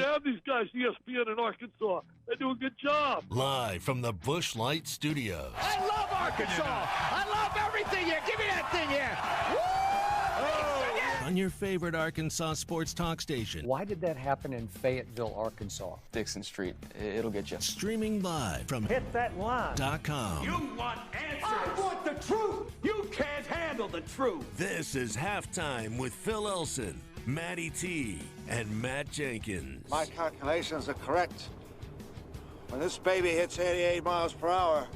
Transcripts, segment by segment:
to have these guys, ESPN in Arkansas. They do a good job. Live from the Busch Light Studios. I love Arkansas. I love everything here. Give me that thing here. Woo! On your favorite Arkansas sports talk station. Why did that happen in Fayetteville, Arkansas? Dixon Street. It'll get you. Streaming live from Hit that line. .com. You want answers. I want the truth. You can't handle the truth. This is Halftime with Phil Elson, Matty T, and Matt Jenkins. My calculations are correct. When this baby hits 88 miles per hour,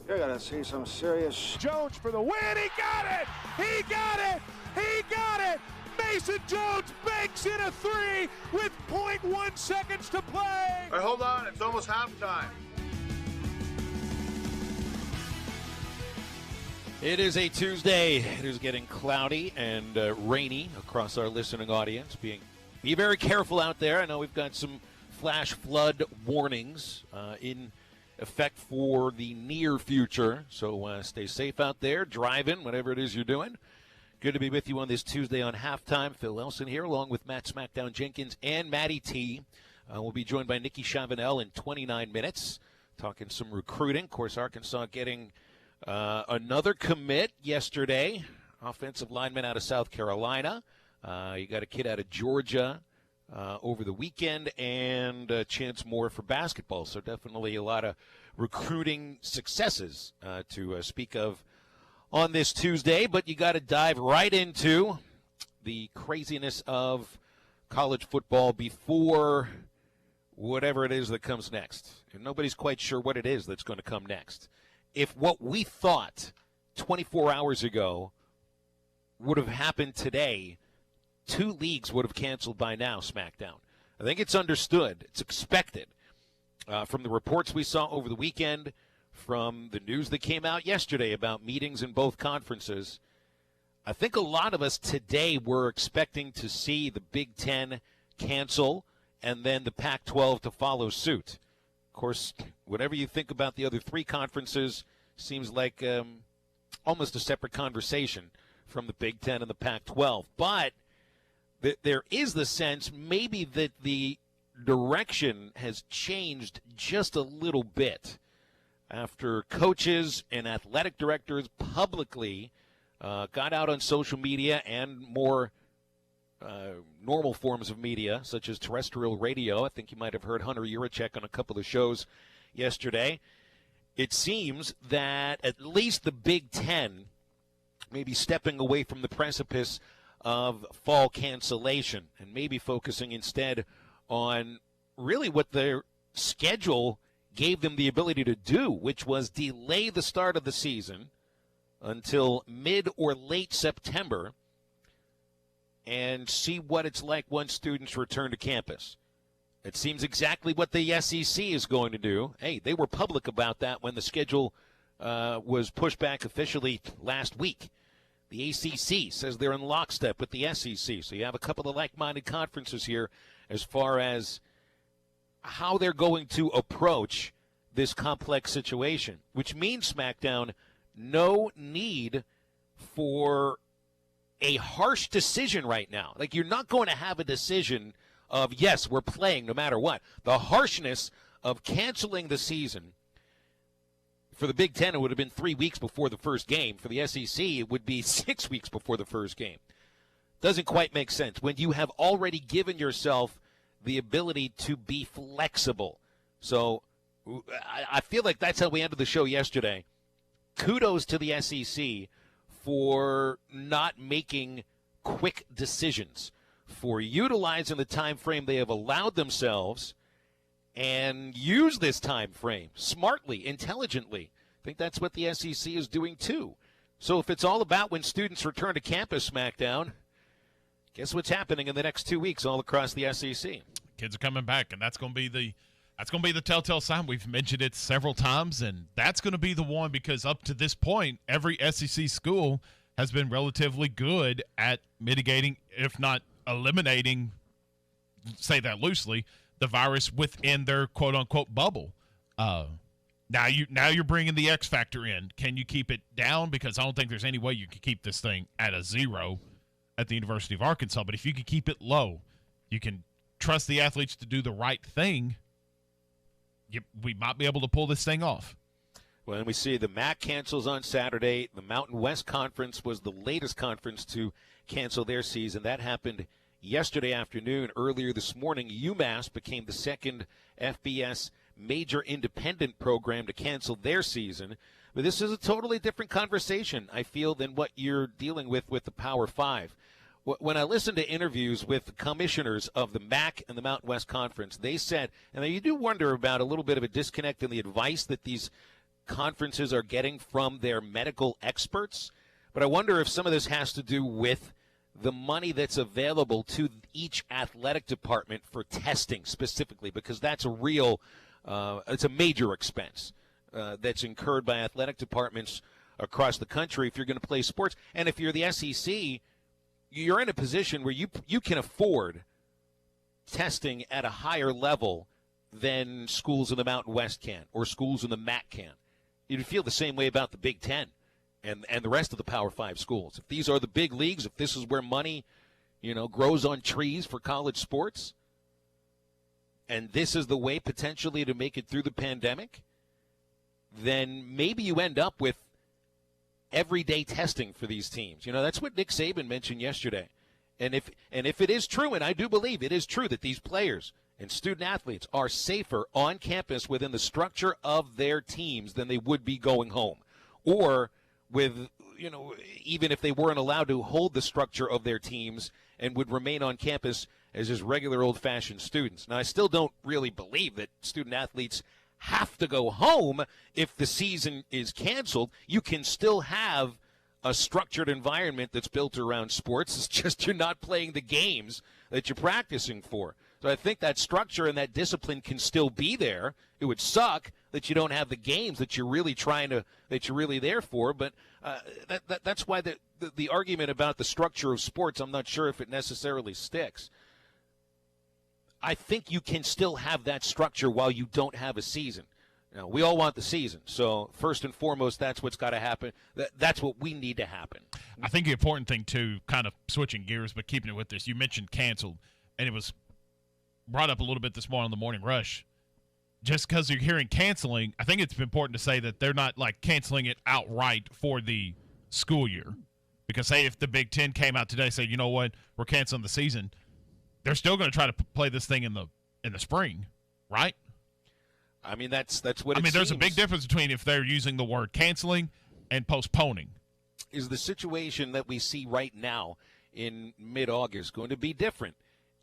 you're going to see some serious... Jones for the win. He got it. He got it. He got it! Mason Jones banks in a three with 0.1 seconds to play! All right, hold on. It's almost halftime. It is a Tuesday. It is getting cloudy and rainy across our listening audience. Be very careful out there. I know we've got some flash flood warnings in effect for the near future. So stay safe out there, driving, whatever it is you're doing. Good to be with you on this Tuesday on Halftime. Phil Elson here, along with Matt Smackdown Jenkins and Matty T. We'll be joined by Nikki Chavanel in 29 minutes, talking some recruiting. Of course, Arkansas getting another commit yesterday, offensive lineman out of South Carolina. You got a kid out of Georgia over the weekend, and Chance Moore for basketball. So definitely a lot of recruiting successes to speak of on this Tuesday, but you got to dive right into the craziness of college football before whatever it is that comes next. And nobody's quite sure what it is that's going to come next. If what we thought 24 hours ago would have happened today, 2 leagues would have canceled by now, SmackDown. I think it's understood. It's expected. From the reports we saw over the weekend, from the news that came out yesterday about meetings in both conferences, I think a lot of us today were expecting to see the Big Ten cancel and then the Pac-12 to follow suit. Of course, whatever you think about the other 3 conferences seems like almost a separate conversation from the Big Ten and the Pac-12. But there is the sense maybe that the direction has changed just a little bit after coaches and athletic directors publicly got out on social media and more normal forms of media, such as terrestrial radio. I think you might have heard Hunter Yurachek on a couple of shows yesterday. It seems that at least the Big Ten may be stepping away from the precipice of fall cancellation and maybe focusing instead on really what their schedule gave them the ability to do, which was delay the start of the season until mid or late September and see what it's like once students return to campus. It seems exactly what the SEC is going to do. Hey, they were public about that when the schedule was pushed back officially last week. The ACC says they're in lockstep with the SEC. So you have a couple of like-minded conferences here as far as how they're going to approach this complex situation, which means, SmackDown, no need for a harsh decision right now. Like, you're not going to have a decision of, yes, we're playing no matter what. The harshness of canceling the season, for the Big Ten, it would have been 3 weeks before the first game. For the SEC, it would be 6 weeks before the first game. Doesn't quite make sense when you have already given yourself the ability to be flexible. So I feel like that's how we ended the show yesterday. Kudos to the SEC for not making quick decisions, for utilizing the time frame they have allowed themselves and use this time frame smartly, intelligently. I think that's what the SEC is doing too. So if it's all about when students return to campus, SmackDown, guess what's happening in the next 2 weeks all across the SEC? Kids are coming back, and that's going to be the telltale sign. We've mentioned it several times, and that's going to be the one, because up to this point, every SEC school has been relatively good at mitigating, if not eliminating, say that loosely, the virus within their quote-unquote bubble. Now you're bringing the X factor in. Can you keep it down? Because I don't think there's any way you can keep this thing at a 0 at the University of Arkansas. But if you can keep it low, you can trust the athletes to do the right thing, we might be able to pull this thing off. Well, and we see the MAC cancels on Saturday. The Mountain West Conference was the latest conference to cancel their season. That happened yesterday afternoon. Earlier this morning, UMass became the second FBS major independent program to cancel their season. But this is a totally different conversation, I feel, than what you're dealing with the Power Five. When I listen to interviews with the commissioners of the MAC and the Mountain West Conference, they said, and you do wonder about a little bit of a disconnect in the advice that these conferences are getting from their medical experts. But I wonder if some of this has to do with the money that's available to each athletic department for testing specifically, because that's a real, it's a major expense that's incurred by athletic departments across the country if you're going to play sports. And if you're the SEC, you're in a position where you can afford testing at a higher level than schools in the Mountain West can or schools in the MAC can. You'd feel the same way about the Big Ten and the rest of the Power Five schools. If these are the big leagues, if this is where money, grows on trees for college sports, and this is the way potentially to make it through the pandemic, then maybe you end up with everyday testing for these teams. That's what Nick Saban mentioned yesterday. And if it is true, and I do believe it is true, that these players and student athletes are safer on campus within the structure of their teams than they would be going home, or with, even if they weren't allowed to hold the structure of their teams and would remain on campus as just regular old-fashioned students. Now, I still don't really believe that student athletes have to go home if the season is canceled. You can still have a structured environment that's built around sports. It's just you're not playing the games that you're practicing for. So I think that structure and that discipline can still be there. It would suck that you don't have the games that you're really that you're really there for. But that's why the argument about the structure of sports, I'm not sure if it necessarily sticks. I think you can still have that structure while you don't have a season. Now, we all want the season. So first and foremost, that's what's got to happen. That's what we need to happen. I think the important thing, too, kind of switching gears, but keeping it with this, you mentioned canceled, and it was brought up a little bit this morning on the Morning Rush. Just because you're hearing canceling, I think it's important to say that they're not, canceling it outright for the school year. Because, say, if the Big Ten came out today and said, you know what, we're canceling the season, they're still going to try to play this thing in the spring, right? I mean, that's what it there's seems. a big difference between if they're using the word canceling and postponing. Is the situation that we see right now in mid-August going to be different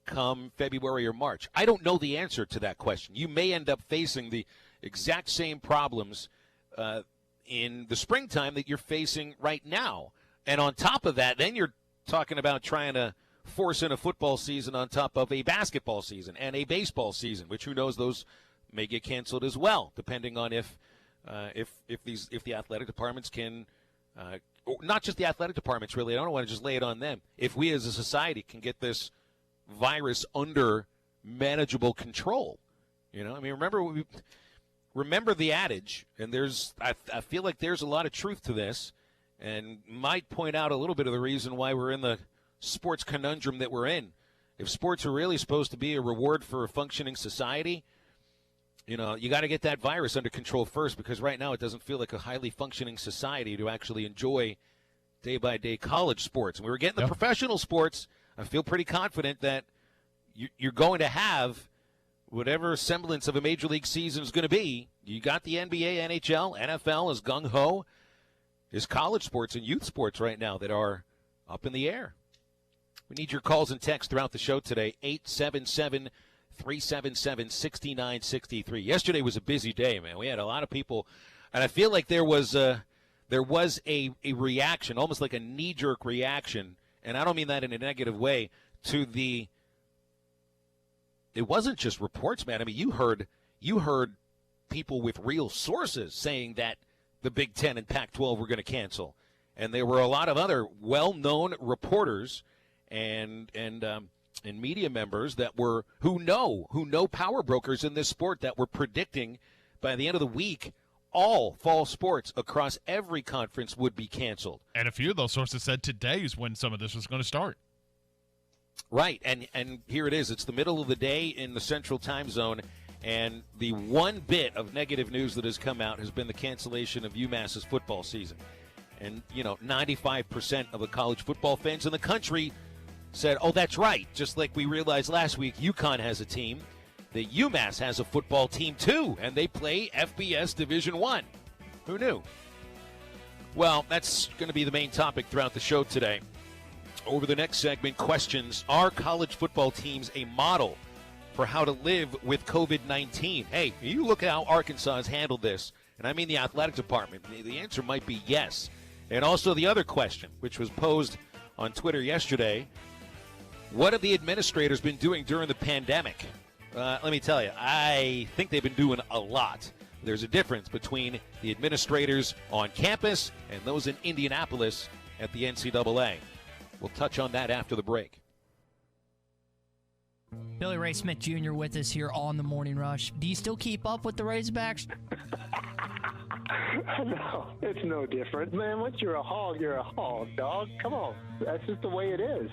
come February or March? I don't know the answer to that question. You may end up facing the exact same problems in the springtime that you're facing right now. And on top of that, then you're talking about trying to force in a football season on top of a basketball season and a baseball season, which who knows, those may get canceled as well, depending on if the athletic departments can, or not just the athletic departments, really. I don't want to just lay it on them. If we as a society can get this virus under manageable control, remember the adage, and I feel like there's a lot of truth to this, and might point out a little bit of the reason why we're in the sports conundrum that we're in. If sports are really supposed to be a reward for a functioning society, you got to get that virus under control first, because right now it doesn't feel like a highly functioning society to actually enjoy day-by-day college sports. And we were getting the professional sports. I feel pretty confident that you're going to have whatever semblance of a major league season is going to be. You got the NBA, NHL, NFL is gung-ho. There's college sports and youth sports right now that are up in the air. We need your calls and texts throughout the show today, 877-377-6963. Yesterday was a busy day, man. We had a lot of people, and I feel like there was a reaction, almost like a knee-jerk reaction, and I don't mean that in a negative way, to it wasn't just reports, man. I mean, you heard people with real sources saying that the Big Ten and Pac-12 were going to cancel. And there were a lot of other well-known reporters and media members who know power brokers in this sport that were predicting by the end of the week all fall sports across every conference would be canceled. And a few of those sources said today is when some of this was going to start. Right, and here it is. It's the middle of the day in the Central Time Zone, and the one bit of negative news that has come out has been the cancellation of UMass's football season. And, 95% of the college football fans in the country said, oh, that's right. Just like we realized last week, UConn has a team. The UMass has a football team, too, and they play FBS Division I. Who knew? Well, that's going to be the main topic throughout the show today. Over the next segment, questions, are college football teams a model for how to live with COVID-19? Hey, you look at how Arkansas has handled this, and I mean the athletic department. The answer might be yes. And also the other question, which was posed on Twitter yesterday, what have the administrators been doing during the pandemic? Let me tell you, I think they've been doing a lot. There's a difference between the administrators on campus and those in Indianapolis at the NCAA. We'll touch on that after the break. Billy Ray Smith Jr. with us here on the Morning Rush. Do you still keep up with the Razorbacks? No, it's no different. Man, once you're a hog, dog. Come on. That's just the way it is.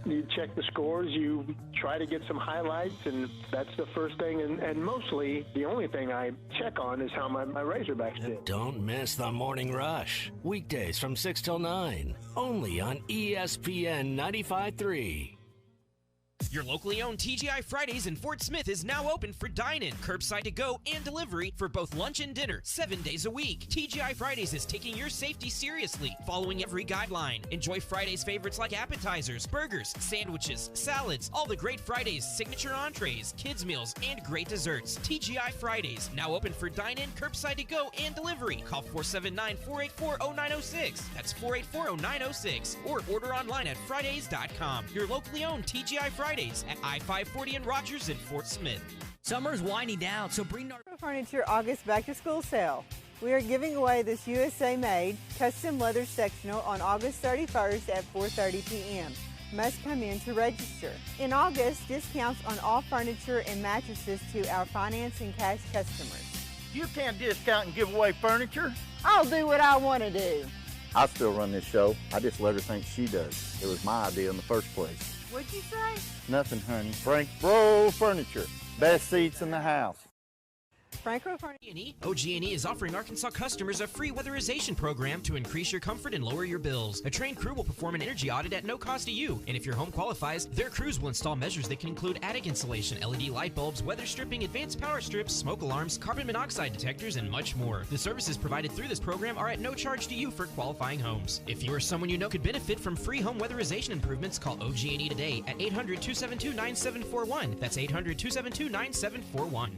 You check the scores, you try to get some highlights, and that's the first thing. And mostly, the only thing I check on is how my Razorbacks did. Don't miss the Morning Rush. Weekdays from 6 till 9. Only on ESPN 95.3. Your locally owned TGI Fridays in Fort Smith is now open for dine-in, curbside to go, and delivery for both lunch and dinner, 7 days a week. TGI Fridays is taking your safety seriously, following every guideline. Enjoy Fridays favorites like appetizers, burgers, sandwiches, salads, all the great Fridays, signature entrees, kids meals, and great desserts. TGI Fridays, now open for dine-in, curbside to go, and delivery. Call 479-484-0906. That's 484-0906. Or order online at Fridays.com. Your locally owned TGI Fridays at I-540 and Rogers in Fort Smith. Summer's winding down, so bring Furniture August back-to-school sale. We are giving away this USA-made custom leather sectional on August 31st at 4:30 p.m. Must come in to register. In August, discounts on all furniture and mattresses to our finance and cash customers. You can't discount and give away furniture. I'll do what I want to do. I still run this show. I just let her think she does. It was my idea in the first place. What'd you say? Nothing, honey. Frank Bro Furniture. Best seats in the house. Franco Furniture. OG&E is offering Arkansas customers a free weatherization program to increase your comfort and lower your bills. A trained crew will perform an energy audit at no cost to you, and if your home qualifies, their crews will install measures that can include attic insulation, LED light bulbs, weather stripping, advanced power strips, smoke alarms, carbon monoxide detectors, and much more. The services provided through this program are at no charge to you for qualifying homes. If you or someone you know could benefit from free home weatherization improvements, call OG&E today at 800-272-9741. That's 800-272-9741.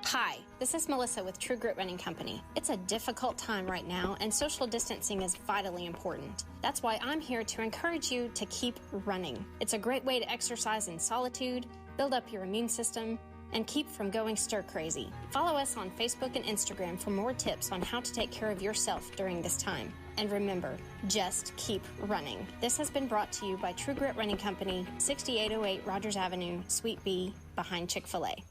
Hi, this is Melissa with True Grit Running Company. It's a difficult time right now, and social distancing is vitally important. That's why I'm here to encourage you to keep running. It's a great way to exercise in solitude, build up your immune system, and keep from going stir-crazy. Follow us on Facebook and Instagram for more tips on how to take care of yourself during this time. And remember, just keep running. This has been brought to you by True Grit Running Company, 6808 Rogers Avenue, Suite B, behind Chick-fil-A.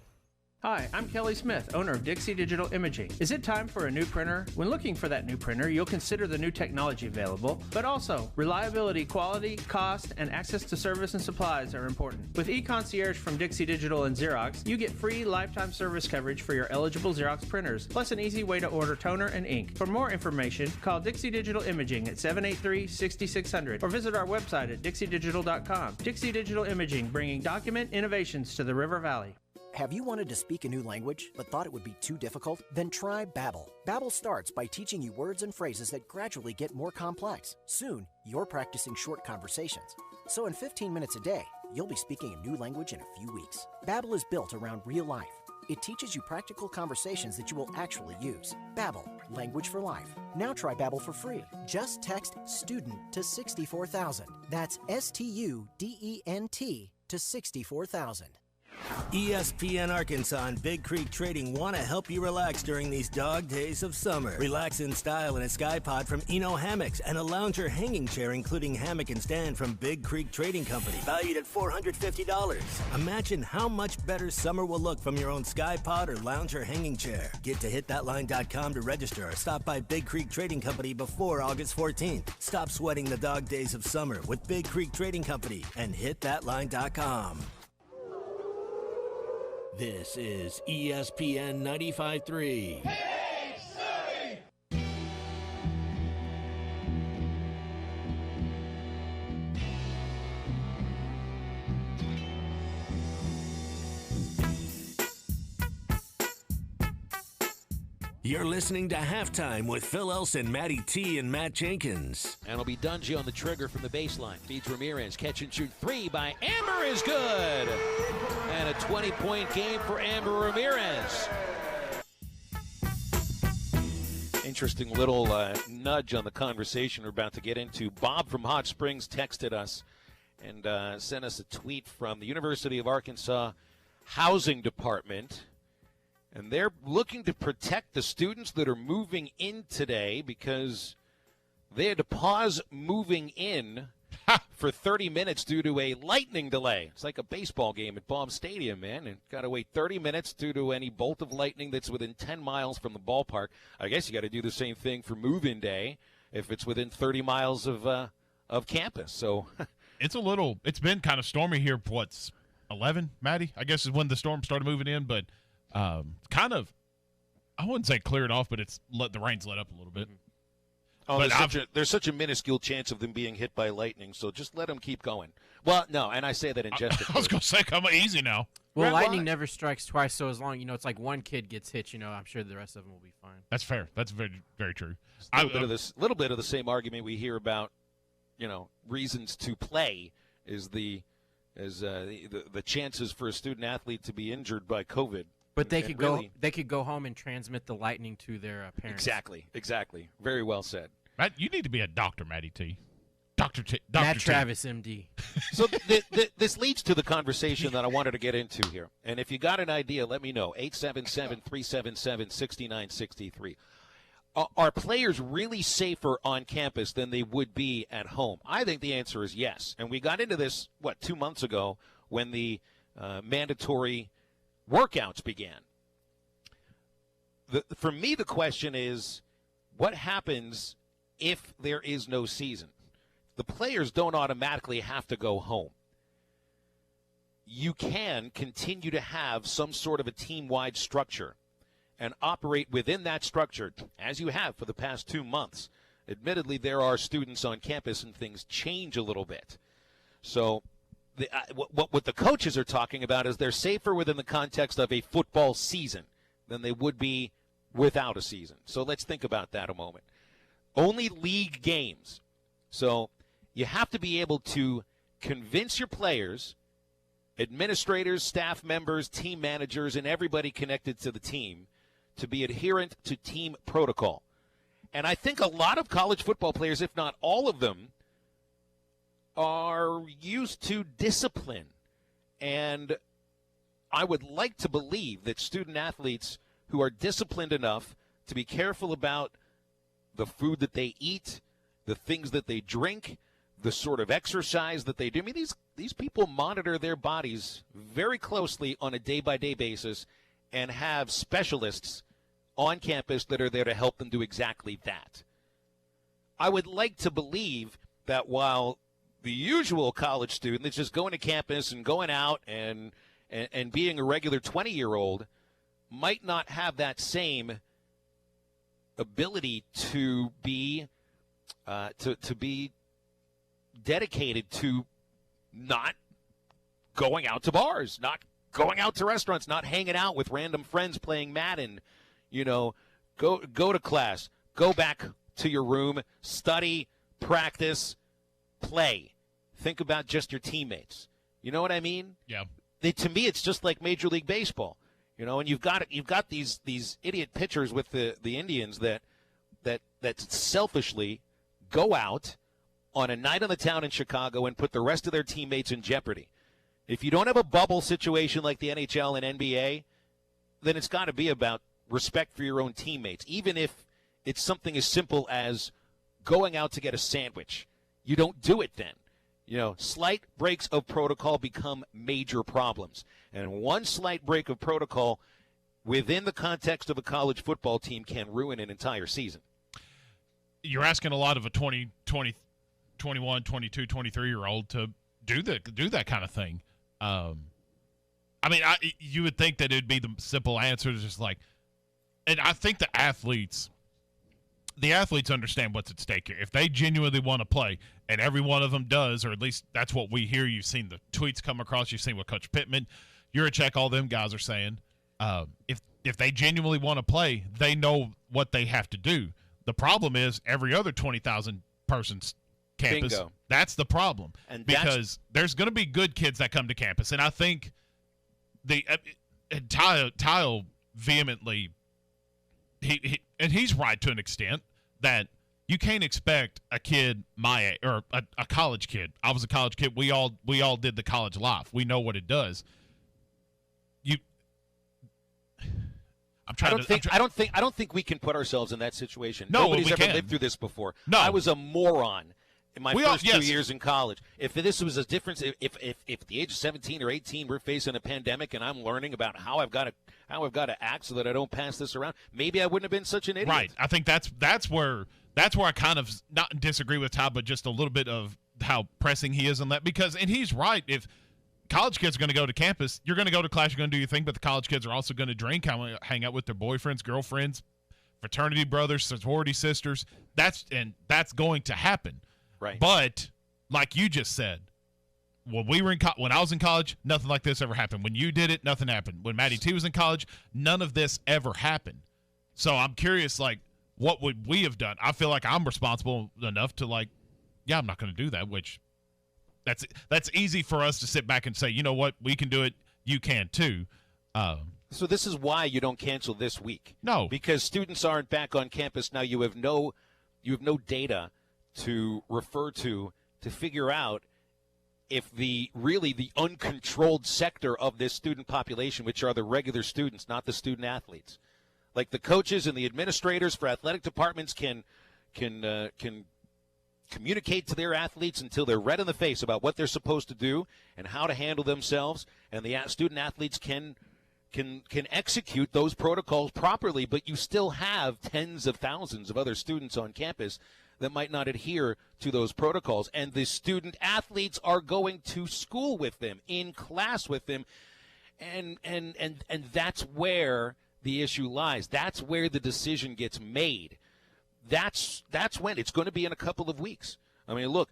Hi, I'm Kelly Smith, owner of Dixie Digital Imaging. Is it time for a new printer? When looking for that new printer, you'll consider the new technology available, but also reliability, quality, cost, and access to service and supplies are important. With eConcierge from Dixie Digital and Xerox, you get free lifetime service coverage for your eligible Xerox printers, plus an easy way to order toner and ink. For more information, call Dixie Digital Imaging at 783-6600 or visit our website at dixiedigital.com. Dixie Digital Imaging, bringing document innovations to the River Valley. Have you wanted to speak a new language but thought it would be too difficult? Then try Babbel. Babbel starts by teaching you words and phrases that gradually get more complex. Soon, you're practicing short conversations. So in 15 minutes a day, you'll be speaking a new language in a few weeks. Babbel is built around real life. It teaches you practical conversations that you will actually use. Babbel, language for life. Now try Babbel for free. Just text STUDENT to 64,000. That's STUDENT to 64,000. ESPN Arkansas and Big Creek Trading want to help you relax during these dog days of summer. Relax in style in a sky pod from Eno Hammocks and a lounger hanging chair including hammock and stand from Big Creek Trading Company, valued at $450. Imagine how much better summer will look from your own sky pod or lounger hanging chair. Get to hitthatline.com to register or stop by Big Creek Trading Company before August 14th. Stop sweating the dog days of summer with Big Creek Trading Company and hitthatline.com. This is ESPN 95.3. You're listening to Halftime with Phil Elson, Matty T, and Matt Jenkins. And it'll be Dungy on the trigger from the baseline. Feeds Ramirez. Catch and shoot three by Amber is good. And a 20-point game for Amber Ramirez. Interesting little nudge on the conversation we're about to get into. Bob from Hot Springs texted us and sent us a tweet from the University of Arkansas Housing Department. And they're looking to protect the students that are moving in today because they had to pause moving in for 30 minutes due to a lightning delay. It's like a baseball game at Baum Stadium, man. And got to wait 30 minutes due to any bolt of lightning that's within 10 miles from the ballpark. I guess you got to do the same thing for move-in day if it's within 30 miles of campus. So it's been kind of stormy here. What's 11, Maddie? I guess is when the storm started moving in, but kind of, I wouldn't say cleared off, but the rain's let up a little bit. Oh, there's such a minuscule chance of them being hit by lightning, so just let them keep going. Well, no, and I say that in jest. I was going to say, come easy now. Well, lightning never strikes twice, so as long, it's like one kid gets hit, I'm sure the rest of them will be fine. That's fair. That's very, very true. A little bit of the same argument we hear about, reasons to play is the chances for a student athlete to be injured by COVID. But they could go home and transmit the lightning to their parents. Exactly. Very well said. Matt, you need to be a doctor, Matty T. Dr. Matt Travis, MD. So this leads to the conversation that I wanted to get into here. And if you got an idea, let me know. 877-377-6963. Are players really safer on campus than they would be at home? I think the answer is yes. And we got into this, 2 months ago when the mandatory workouts began. For me, the question is, what happens if there is no season? The players don't automatically have to go home. You can continue to have some sort of a team-wide structure and operate within that structure, as you have for the past 2 months. Admittedly, there are students on campus and things change a little bit. So what the coaches are talking about is they're safer within the context of a football season than they would be without a season. So let's think about that a moment. Only league games. So you have to be able to convince your players, administrators, staff members, team managers, and everybody connected to the team to be adherent to team protocol. And I think a lot of college football players, if not all of them, are used to discipline. And I would like to believe that student athletes who are disciplined enough to be careful about the food that they eat, the things that they drink, the sort of exercise that they do. I mean, these people monitor their bodies very closely on a day-by-day basis and have specialists on campus that are there to help them do exactly that. I would like to believe that while the usual college student that's just going to campus and going out and being a regular 20-year-old might not have that same ability to be dedicated to not going out to bars, not going out to restaurants, not hanging out with random friends playing Madden. Go to class, go back to your room, study, practice, play. Think about just your teammates. You know what I mean? Yeah. To me, it's just like Major League Baseball. And you've got these idiot pitchers with the Indians that selfishly go out on a night on the town in Chicago and put the rest of their teammates in jeopardy. If you don't have a bubble situation like the NHL and NBA, then it's got to be about respect for your own teammates, even if it's something as simple as going out to get a sandwich. You don't do it then. Slight breaks of protocol become major problems. And one slight break of protocol within the context of a college football team can ruin an entire season. You're asking a lot of a 20, 21, 22, 23-year-old to do that kind of thing. You would think that it'd be the simple answer to just like, and I think the athletes understand what's at stake here. If they genuinely want to play, and every one of them does, or at least that's what we hear. You've seen the tweets come across. You've seen what Coach Pittman, Yurachek, all them guys are saying. If they genuinely want to play, they know what they have to do. The problem is every other 20,000 person's campus. Bingo. That's the problem, and because there's going to be good kids that come to campus, and I think Tile vehemently, he's right to an extent that you can't expect a kid or a college kid. I was a college kid. We all did the college life. We know what it does. I don't think we can put ourselves in that situation. No, Nobody's ever can. lived through this before. No. I was a moron in my first 2 yes. years in college. If this was a difference, if at the age of 17 or 18 we're facing a pandemic and I'm learning about how I've got to act so that I don't pass this around, maybe I wouldn't have been such an idiot. Right. I think that's where I kind of not disagree with Todd, but just a little bit of how pressing he is on that. And he's right. If college kids are going to go to campus, you're going to go to class, you're going to do your thing, but the college kids are also going to drink, hang out with their boyfriends, girlfriends, fraternity brothers, sorority sisters. That's going to happen. Right. But like you just said, when I was in college, nothing like this ever happened. When you did it, nothing happened. When Matty T was in college, none of this ever happened. So I'm curious, like, what would we have done? I feel like I'm responsible enough to, like, yeah, I'm not going to do that, which that's easy for us to sit back and say, you know what, we can do it, you can too. So this is why you don't cancel this week. No. Because students aren't back on campus now. You have no data to refer to figure out if the uncontrolled sector of this student population, which are the regular students, not the student athletes, like the coaches and the administrators for athletic departments can communicate to their athletes until they're red in the face about what they're supposed to do and how to handle themselves, and the student athletes can execute those protocols properly, but you still have tens of thousands of other students on campus that might not adhere to those protocols, and the student athletes are going to school with them, in class with them, and that's where the issue lies. That's where the decision gets made. That's when it's going to be in a couple of weeks. I mean, look,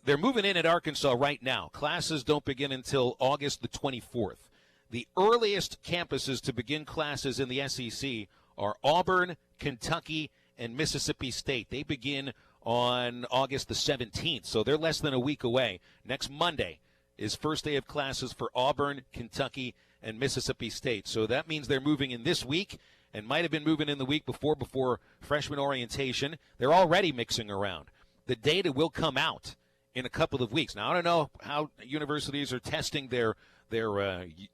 they're moving in at Arkansas right now. Classes don't begin until August the 24th. The earliest campuses to begin classes in the SEC are Auburn, Kentucky, and Mississippi State. They begin on August the 17th, so they're less than a week away. Next Monday is first day of classes for Auburn, Kentucky, and Mississippi State. So that means they're moving in this week and might have been moving in the week before freshman orientation. They're already mixing around. The data will come out in a couple of weeks. Now, I don't know how universities are testing their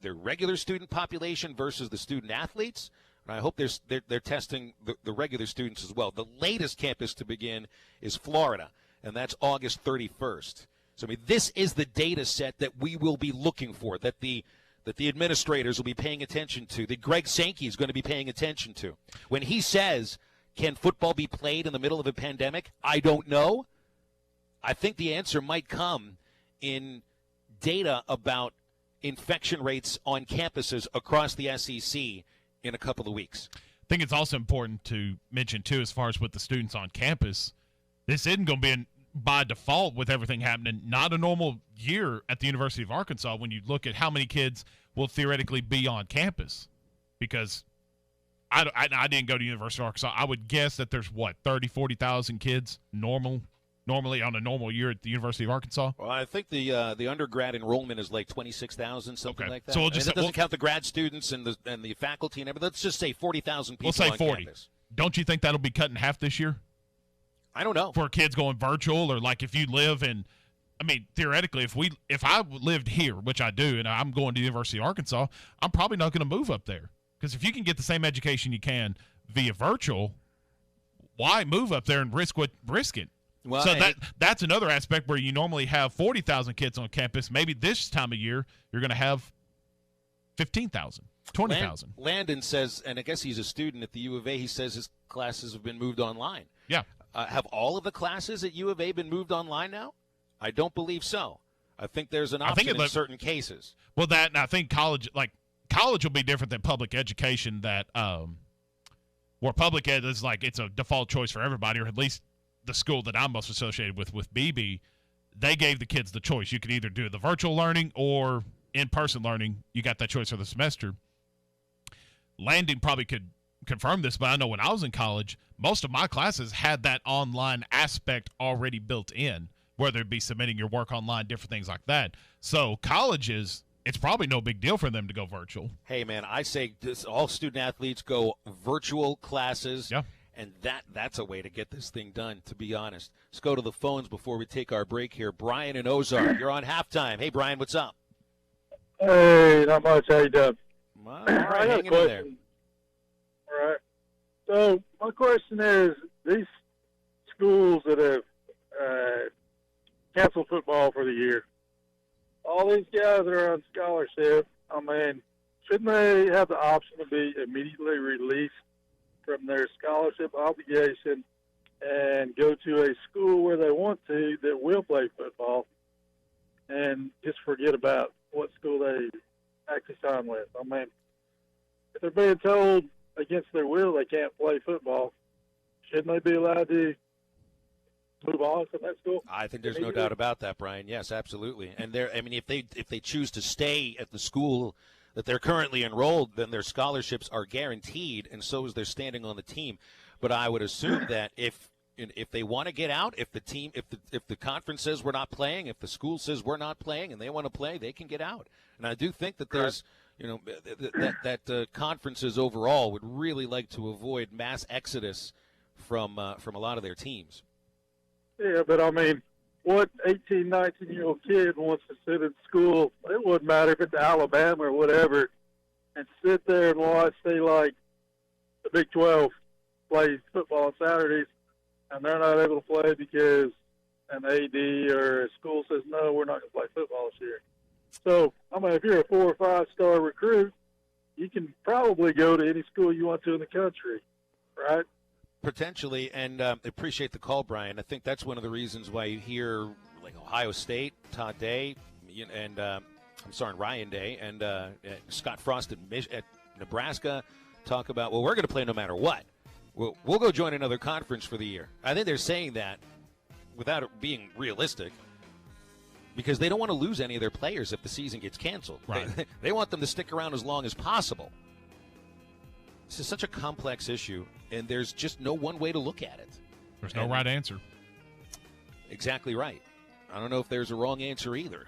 regular student population versus the student athletes. And I hope they're testing the regular students as well. The latest campus to begin is Florida, and that's August 31st. So, I mean, this is the data set that we will be looking for, that the administrators will be paying attention to, that Greg Sankey is going to be paying attention to. When he says, can football be played in the middle of a pandemic? I don't know. I think the answer might come in data about infection rates on campuses across the SEC in a couple of weeks. I think it's also important to mention, too, as far as with the students on campus, this isn't going to be by default with everything happening, not a normal year at the University of Arkansas when you look at how many kids will theoretically be on campus. Because I didn't go to University of Arkansas. I would guess that there's, 40,000 kids normally on a normal year at the University of Arkansas? Well, I think the undergrad enrollment is like 26,000, something like that. So that doesn't count the grad students and the faculty and everything. Let's just say 40,000 people. We'll say on 40. Campus. Don't you think that'll be cut in half this year? I don't know. For kids going virtual, or like if you live in I mean, theoretically, if I lived here, which I do, and I'm going to the University of Arkansas, I'm probably not going to move up there. Because if you can get the same education you can via virtual, why move up there and risk it? Well, so that's another aspect where you normally have 40,000 kids on campus. Maybe this time of year you're going to have 15,000, 20,000. Landon says, and I guess he's a student at the U of A, he says his classes have been moved online. Yeah. Have all of the classes at U of A been moved online now? I don't believe so. I think there's an option in certain cases. Well, and I think college will be different than public education, that where public ed is like it's a default choice for everybody, or at least the school that I'm most associated with BB, they gave the kids the choice. You could either do the virtual learning or in-person learning. You got that choice for the semester. Landon probably could confirm this, but I know when I was in college, most of my classes had that online aspect already built in, whether it be submitting your work online, different things like that. So colleges, it's probably no big deal for them to go virtual. Hey, man, I say all student-athletes go virtual classes. Yeah. And that's a way to get this thing done, to be honest. Let's go to the phones before we take our break here. Brian in Ozark, you're on halftime. Hey, Brian, what's up? Hey, not much. How you doing? All right, hanging in there. All right. So my question is, these schools that have canceled football for the year, all these guys that are on scholarship, I mean, shouldn't they have the option to be immediately released from their scholarship obligation and go to a school where they want to that will play football and just forget about what school they actually signed with? I mean, if they're being told against their will they can't play football, shouldn't they be allowed to move on from that school? I think there's no doubt about that, Brian. Yes, absolutely. And if they choose to stay at the school that they're currently enrolled, then their scholarships are guaranteed, and so is their standing on the team. But I would assume that if they want to get out, if the conference says we're not playing, if the school says we're not playing, and they want to play, they can get out. And I do think that there's, that conferences overall would really like to avoid mass exodus from a lot of their teams. Yeah, but I mean, what 18, 19-year-old kid wants to sit in school, it wouldn't matter if it's Alabama or whatever, and sit there and watch, say, like, the Big 12 play football on Saturdays, and they're not able to play because an AD or a school says, no, we're not going to play football this year. So, I mean, if you're a 4 or 5-star recruit, you can probably go to any school you want to in the country, right? Potentially, and appreciate the call, Brian. I think that's one of the reasons why you hear, like, Ohio State, Todd Day, and Ryan Day, and Scott Frost at Nebraska talk about, well, we're going to play no matter what. We'll go join another conference for the year. I think they're saying that without it being realistic, because they don't want to lose any of their players if the season gets canceled. Right. They want them to stick around as long as possible. This is such a complex issue, and there's just no one way to look at it. There's no right answer. Exactly right. I don't know if there's a wrong answer either.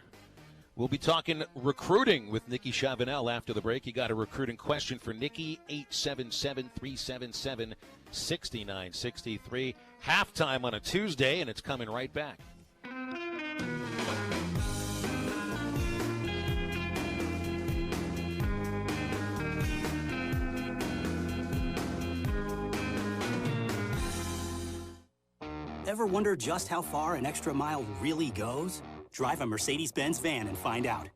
We'll be talking recruiting with Nikki Chavanel after the break. You got a recruiting question for Nikki, 877-377-6963. Halftime on a Tuesday, and it's coming right back. Ever wonder just how far an extra mile really goes? Drive a Mercedes-Benz van and find out.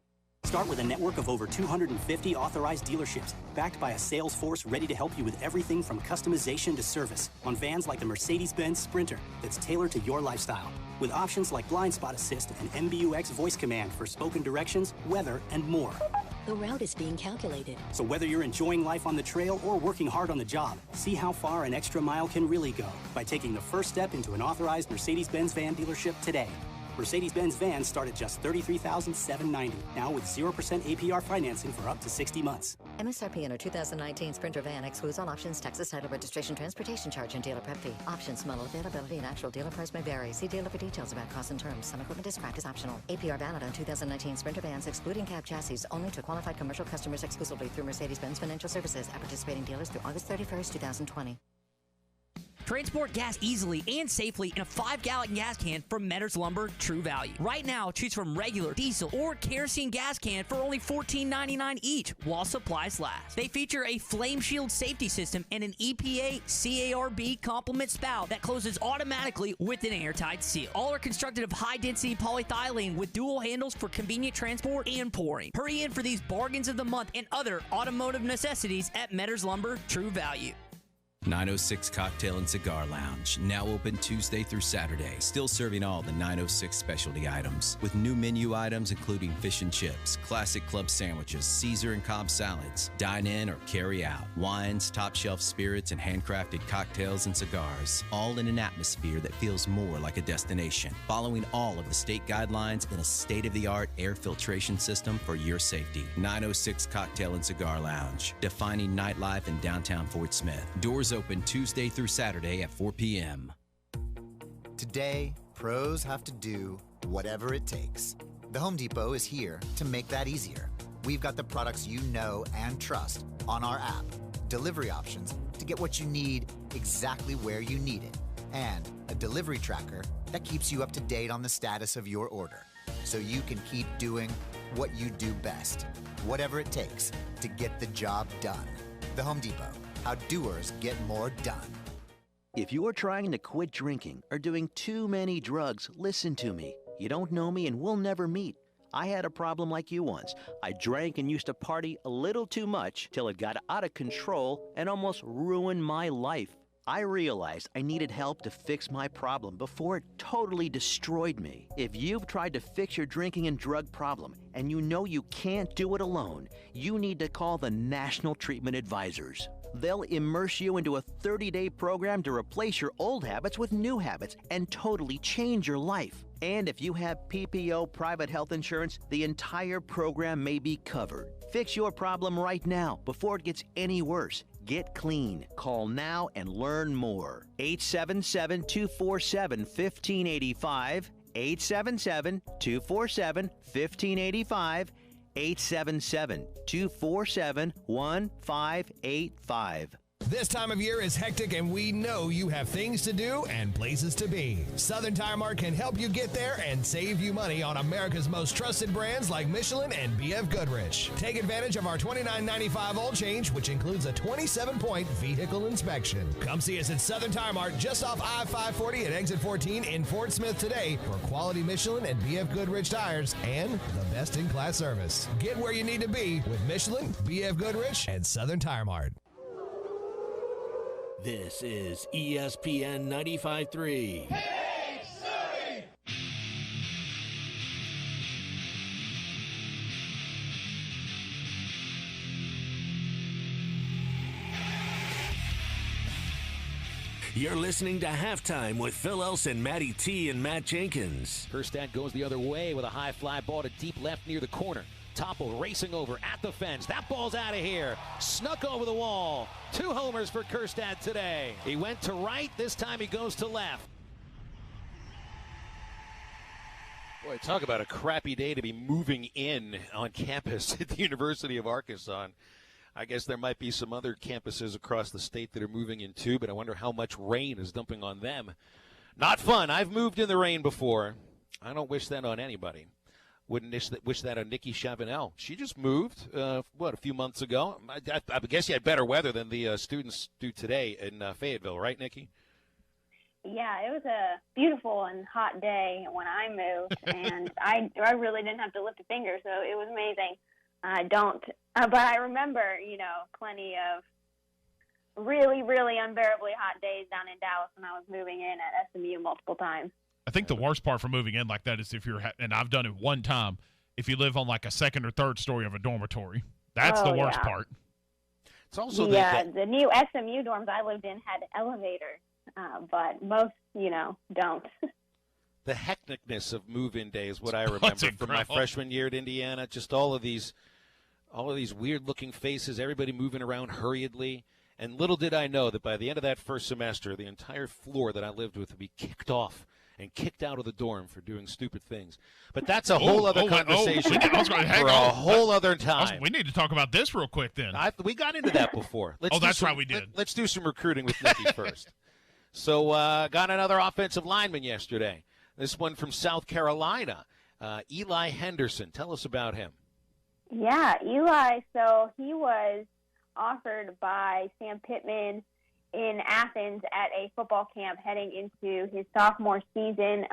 Start with a network of over 250 authorized dealerships, backed by a sales force ready to help you with everything from customization to service on vans like the Mercedes-Benz Sprinter that's tailored to your lifestyle, with options like blind spot assist and MBUX voice command for spoken directions, weather, and more. The route is being calculated. So whether you're enjoying life on the trail or working hard on the job, see how far an extra mile can really go by taking the first step into an authorized Mercedes-Benz van dealership today. Mercedes-Benz vans start at just $33,790, now with 0% APR financing for up to 60 months. MSRP on a 2019 Sprinter van excludes all options, taxes, title, registration, transportation charge, and dealer prep fee. Options, model, availability, and actual dealer price may vary. See dealer for details about costs and terms. Some equipment described as optional. APR valid on 2019 Sprinter vans, excluding cab chassis, only to qualified commercial customers exclusively through Mercedes-Benz Financial Services at participating dealers through August 31st, 2020. Transport gas easily and safely in a 5-gallon gas can from Metters Lumber True Value. Right now, choose from regular, diesel, or kerosene gas can for only $14.99 each while supplies last. They feature a Flame Shield safety system and an EPA CARB complement spout that closes automatically with an airtight seal. All are constructed of high-density polyethylene with dual handles for convenient transport and pouring. Hurry in for these bargains of the month and other automotive necessities at Metters Lumber True Value. 906 Cocktail and Cigar Lounge, now open Tuesday through Saturday. Still serving all the 906 specialty items, with new menu items including fish and chips, classic club sandwiches, Caesar and Cobb salads, dine in or carry out, wines, top shelf spirits, and handcrafted cocktails and cigars, all in an atmosphere that feels more like a destination. Following all of the state guidelines in a state-of-the-art air filtration system for your safety. 906 Cocktail and Cigar Lounge, defining nightlife in downtown Fort Smith. Doors open Tuesday through Saturday at 4 p.m. Today, pros have to do whatever it takes. The Home Depot is here to make that easier. We've got the products you know and trust on our app, delivery options to get what you need exactly where you need it, and a delivery tracker that keeps you up to date on the status of your order, so you can keep doing what you do best, whatever it takes to get the job done. The Home Depot. How doers get more done. If you're trying to quit drinking or doing too many drugs, listen to me. You don't know me and we'll never meet. I had a problem like you once. I drank and used to party a little too much till it got out of control and almost ruined my life. I realized I needed help to fix my problem before it totally destroyed me. If you've tried to fix your drinking and drug problem and you know you can't do it alone, you need to call the National Treatment Advisors. They'll immerse you into a 30-day program to replace your old habits with new habits and totally change your life. And if you have PPO private health insurance, the entire program may be covered. Fix your problem right now before it gets any worse. Get clean. Call now and learn more. 877-247-1585. 877-247-1585. 877-247-1585. This time of year is hectic, and we know you have things to do and places to be. Southern Tire Mart can help you get there and save you money on America's most trusted brands like Michelin and B.F. Goodrich. Take advantage of our $29.95 oil change, which includes a 27-point vehicle inspection. Come see us at Southern Tire Mart just off I-540 at exit 14 in Fort Smith today for quality Michelin and B.F. Goodrich tires and the best-in-class service. Get where you need to be with Michelin, B.F. Goodrich, and Southern Tire Mart. This is ESPN 95.3. Hey, Surrey! You're listening to Halftime with Phil Elson, Matty T, and Matt Jenkins. Kerstad goes the other way with a high fly ball to deep left near the corner. Topple racing over at the fence. That ball's out of here. Snuck over the wall. 2 homers for Kerstad today. He went to right. This time he goes to left. Boy, talk about a crappy day to be moving in on campus at the University of Arkansas. I guess there might be some other campuses across the state that are moving in too, but I wonder how much rain is dumping on them. Not fun. I've moved in the rain before. I don't wish that on anybody. Wouldn't wish that on Nikki Chavanel. She just moved, a few months ago. I guess you had better weather than the students do today in Fayetteville, right, Nikki? Yeah, it was a beautiful and hot day when I moved, and I really didn't have to lift a finger, so it was amazing. But I remember, plenty of really, really unbearably hot days down in Dallas when I was moving in at SMU multiple times. I think the worst part for moving in like that is if you're, and I've done it one time, if you live on like a second or third story of a dormitory. That's the worst part. It's also the new SMU dorms I lived in had elevators, but most, don't. The hecticness of move-in day is what I remember from my freshman year at Indiana. Just all of these weird-looking faces, everybody moving around hurriedly. And little did I know that by the end of that first semester, the entire floor that I lived with would be kicked off and kicked out of the dorm for doing stupid things. But that's a whole other conversation for a whole other time. We need to talk about this real quick then. We got into that before. That's right, we did. Let's do some recruiting with Nikki first. So got another offensive lineman yesterday. This one from South Carolina, Eli Henderson. Tell us about him. Yeah, Eli. So he was offered by Sam Pittman in Athens at a football camp heading into his sophomore season.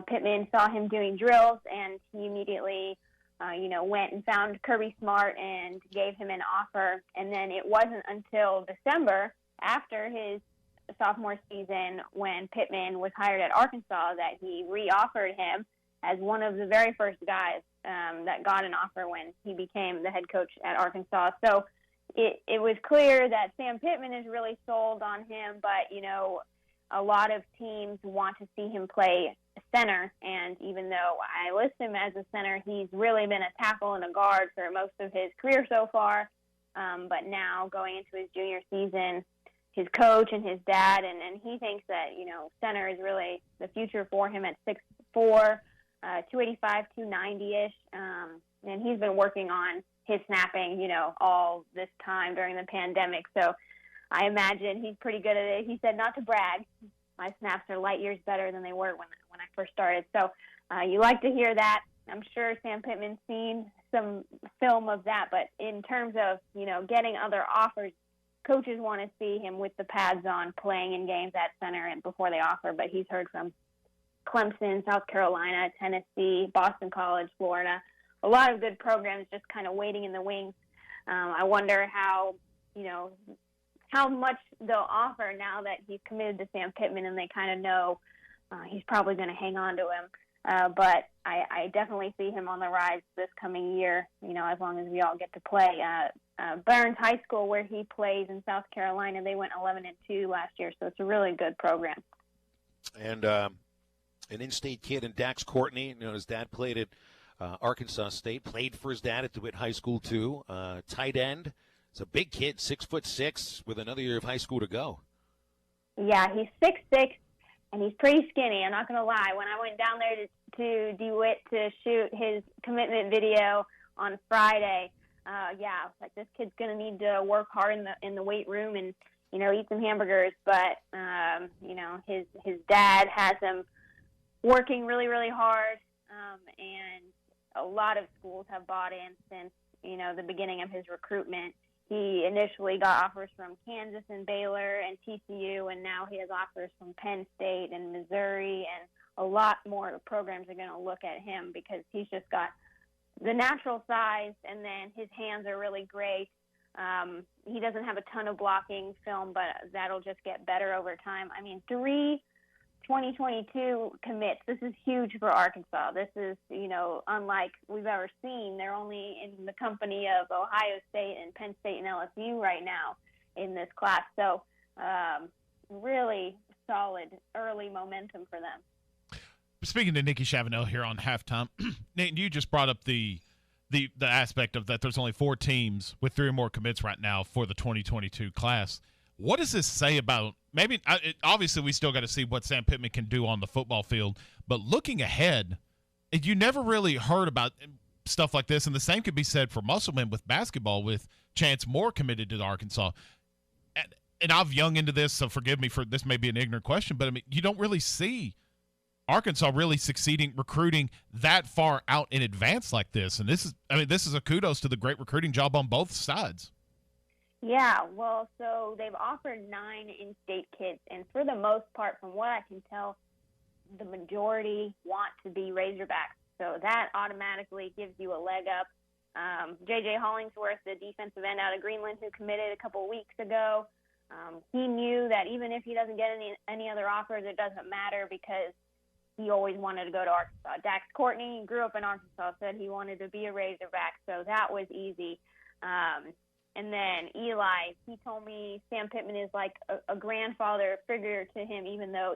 Pittman saw him doing drills, and he immediately, went and found Kirby Smart and gave him an offer. And then it wasn't until December, after his sophomore season, when Pittman was hired at Arkansas, that he re-offered him as one of the very first guys that got an offer when he became the head coach at Arkansas. So it was clear that Sam Pittman is really sold on him, but, a lot of teams want to see him play center, and even though I list him as a center, he's really been a tackle and a guard for most of his career so far. But now going into his junior season, his coach and his dad, and he thinks that, center is really the future for him at 6'4", 285, 290-ish. And he's been working on his snapping, all this time during the pandemic. So I imagine he's pretty good at it. He said, not to brag, my snaps are light years better than they were when I first started. So you like to hear that. I'm sure Sam Pittman's seen some film of that. But in terms of, getting other offers, coaches want to see him with the pads on, playing in games at center and before they offer. But he's heard from Clemson, South Carolina, Tennessee, Boston College, Florida. A lot of good programs just kind of waiting in the wings. I wonder how much they'll offer now that he's committed to Sam Pittman, and they kind of know he's probably going to hang on to him. But I definitely see him on the rise this coming year, as long as we all get to play. Burns High School, where he plays in South Carolina, they went 11-2 last year, so it's a really good program. And an in-state kid in Dax Courtney, his dad played at Arkansas State, played for his dad at DeWitt High School too. Tight end. It's a big kid, 6'6", with another year of high school to go. Yeah, he's 6'6", and he's pretty skinny. I'm not going to lie. When I went down there to DeWitt to shoot his commitment video on Friday, I was like, this kid's going to need to work hard in the weight room and eat some hamburgers. But his dad has him working really, really hard, and a lot of schools have bought in since the beginning of his recruitment. He initially got offers from Kansas and Baylor and TCU, and now he has offers from Penn State and Missouri, and a lot more programs are going to look at him because he's just got the natural size, and then his hands are really great. He doesn't have a ton of blocking film, but that'll just get better over time. I mean, 3 2022 commits. This is huge for Arkansas. This is, unlike we've ever seen. They're only in the company of Ohio State and Penn State and LSU right now in this class. So really solid early momentum for them. Speaking to Nikki Chavanel here on Halftime, Nate, you just brought up the aspect of that there's only 4 teams with 3 or more commits right now for the 2022 class. What does this say about obviously we still got to see what Sam Pittman can do on the football field, but looking ahead, you never really heard about stuff like this, and the same could be said for Musselman with basketball with Chance Moore committed to Arkansas. And I've young into this, so forgive me for this may be an ignorant question, but you don't really see Arkansas really succeeding recruiting that far out in advance like this. And this is a kudos to the great recruiting job on both sides. Yeah, well, so they've offered 9 in-state kids, and for the most part, from what I can tell, the majority want to be Razorbacks. So that automatically gives you a leg up. J.J. Hollingsworth, the defensive end out of Greenland, who committed a couple weeks ago, he knew that even if he doesn't get any other offers, it doesn't matter because he always wanted to go to Arkansas. Dax Courtney grew up in Arkansas, said he wanted to be a Razorback, so that was easy. And then Eli, he told me Sam Pittman is like a grandfather figure to him, even though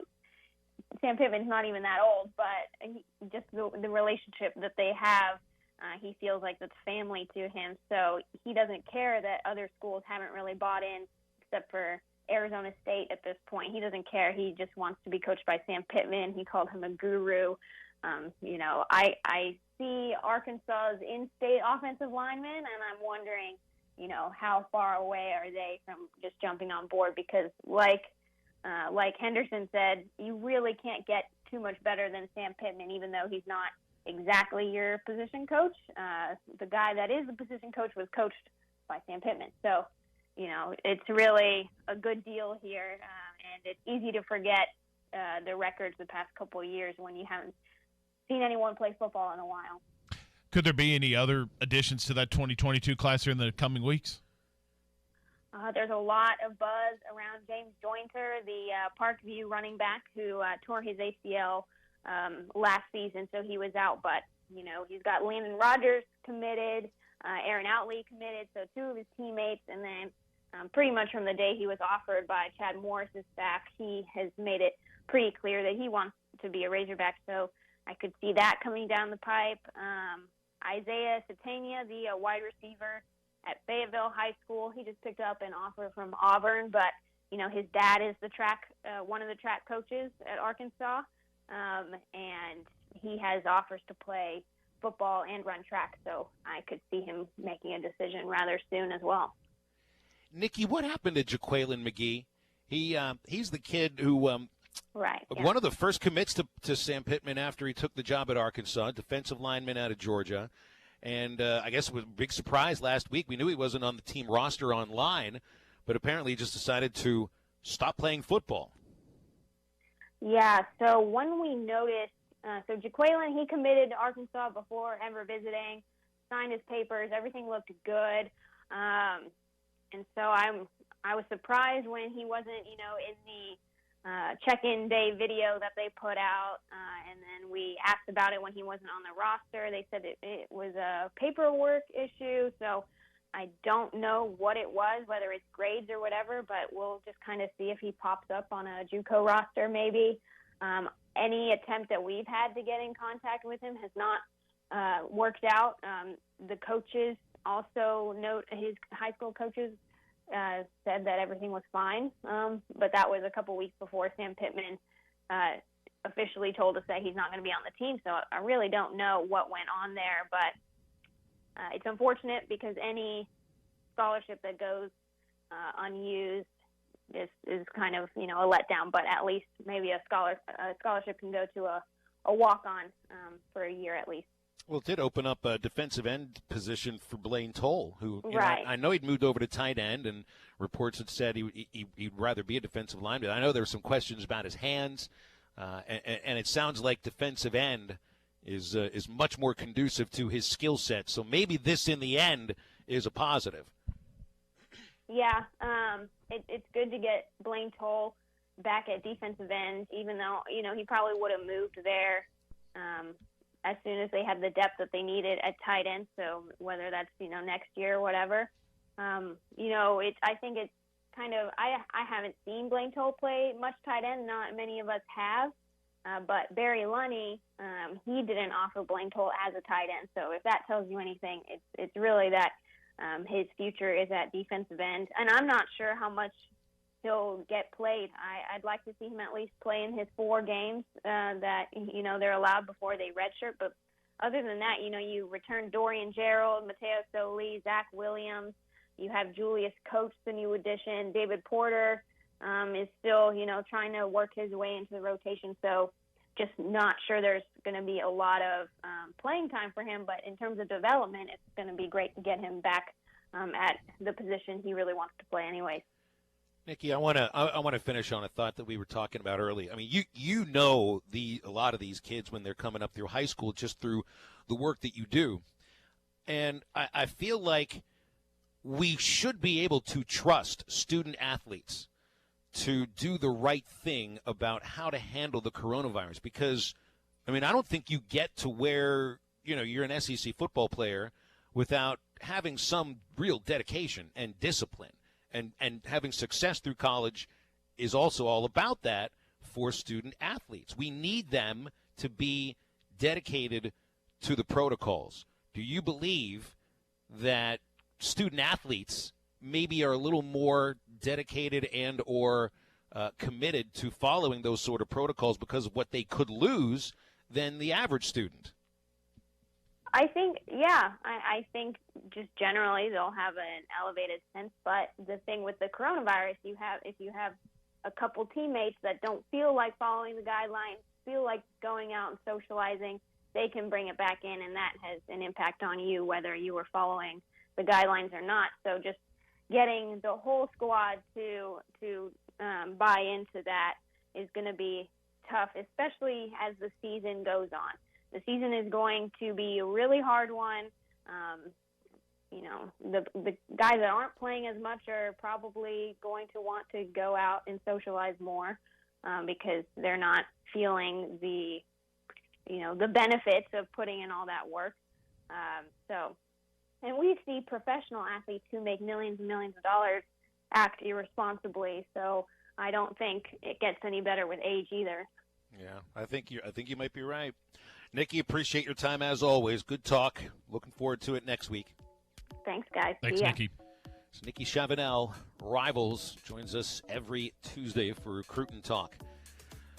Sam Pittman's not even that old, but just the relationship that they have, he feels like that's family to him. So he doesn't care that other schools haven't really bought in, except for Arizona State at this point. He doesn't care. He just wants to be coached by Sam Pittman. He called him a guru. I see Arkansas's in-state offensive linemen, and I'm wondering, how far away are they from just jumping on board? Because like like Henderson said, you really can't get too much better than Sam Pittman, even though he's not exactly your position coach. The guy that is the position coach was coached by Sam Pittman. So, it's really a good deal here, and it's easy to forget the records the past couple of years when you haven't seen anyone play football in a while. Could there be any other additions to that 2022 class here in the coming weeks? There's a lot of buzz around James Jointer, the Parkview running back who tore his ACL last season, so he was out. But, he's got Landon Rogers committed, Aaron Outley committed, so two of his teammates. And then pretty much from the day he was offered by Chad Morris's staff, he has made it pretty clear that he wants to be a Razorback. So I could see that coming down the pipe. Isaiah Satania, the wide receiver at Fayetteville High School, he just picked up an offer from Auburn, but his dad is the one of the track coaches at Arkansas, and he has offers to play football and run track, so I could see him making a decision rather soon as well. Nikki, what happened to Jaqueline McGee? He's the kid who right, yeah. One of the first commits to Sam Pittman after he took the job at Arkansas, defensive lineman out of Georgia. And I guess it was a big surprise last week. We knew he wasn't on the team roster online, but apparently he just decided to stop playing football. Yeah, so when we noticed, so Jaqueline, he committed to Arkansas before ever visiting, signed his papers, everything looked good. And so I was surprised when he wasn't, in the check-in day video that they put out, and then we asked about it when he wasn't on the roster. They said it was a paperwork issue, so I don't know what it was, whether it's grades or whatever, but we'll just kind of see if he pops up on a JUCO roster maybe. Any attempt that we've had to get in contact with him has not worked out. The coaches also note, his high school coaches said that everything was fine, but that was a couple weeks before Sam Pittman officially told us that he's not going to be on the team, so I really don't know what went on there, but it's unfortunate because any scholarship that goes unused is kind of, a letdown, but at least maybe a scholarship can go to a walk-on for a year at least. Well, it did open up a defensive end position for Blaine Toll, who right. I know he'd moved over to tight end, and reports had said he'd rather be a defensive lineman. I know there were some questions about his hands, and it sounds like defensive end is much more conducive to his skill set. So maybe this, in the end, is a positive. Yeah, it's good to get Blaine Toll back at defensive end, even though, he probably would have moved there as soon as they had the depth that they needed at tight end. So whether that's, next year or whatever, I think it's kind of, I haven't seen Blaine Toll play much tight end. Not many of us have. But Barry Lunny, he didn't offer Blaine Toll as a tight end. So if that tells you anything, it's really that his future is at defensive end. And I'm not sure how much he'll get played. I'd like to see him at least play in his 4 games that, they're allowed before they redshirt. But other than that, you return Dorian Gerald, Mateo Soli, Zach Williams. You have Julius Coates, the new addition. David Porter is still, trying to work his way into the rotation. So just not sure there's going to be a lot of playing time for him. But in terms of development, it's going to be great to get him back at the position he really wants to play anyways. Nikki, I want to finish on a thought that we were talking about earlier. I mean, you know a lot of these kids when they're coming up through high school just through the work that you do. And I feel like we should be able to trust student athletes to do the right thing about how to handle the coronavirus, because, I mean, I don't think you get to where, you're an SEC football player without having some real dedication and discipline. And having success through college is also all about that for student athletes. We need them to be dedicated to the protocols. Do you believe that student athletes maybe are a little more dedicated and or committed to following those sort of protocols because of what they could lose than the average student? I think, yeah, I think just generally they'll have an elevated sense. But the thing with the coronavirus, if you have a couple teammates that don't feel like following the guidelines, feel like going out and socializing, they can bring it back in, and that has an impact on you whether you were following the guidelines or not. So just getting the whole squad to buy into that is going to be tough, especially as the season goes on. The season is going to be a really hard one. The guys that aren't playing as much are probably going to want to go out and socialize more because they're not feeling the benefits of putting in all that work. And we see professional athletes who make millions and millions of dollars act irresponsibly. So I don't think it gets any better with age either. Yeah, I think you might be right. Nikki, appreciate your time as always. Good talk. Looking forward to it next week. Thanks, guys. Thanks, Nikki. It's Nikki Chavanel, Rivals, joins us every Tuesday for Recruiting Talk.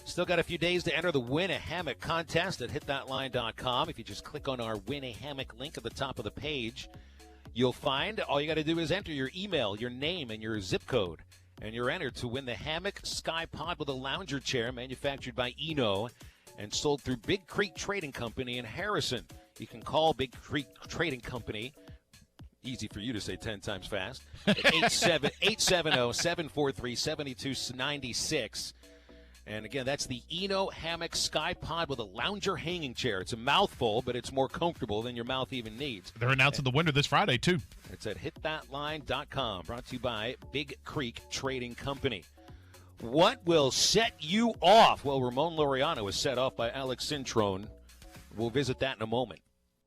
Still got a few days to enter the Win a Hammock contest at hitthatline.com. If you just click on our Win a Hammock link at the top of the page, you'll find all you got to do is enter your email, your name, and your zip code. And you're entered to win the Hammock Sky Pod with a lounger chair manufactured by Eno and sold through Big Creek Trading Company in Harrison. You can call Big Creek Trading Company, easy for you to say 10 times fast, at 870-743-7296. And again, that's the Eno Hammock Sky Pod with a lounger hanging chair. It's a mouthful, but it's more comfortable than your mouth even needs. They're announcing the winner this Friday, too. It's at hitthatline.com, brought to you by Big Creek Trading Company. What will set you off? Well, Ramon Laureano is set off by Alex Cintrone. We'll visit that in a moment.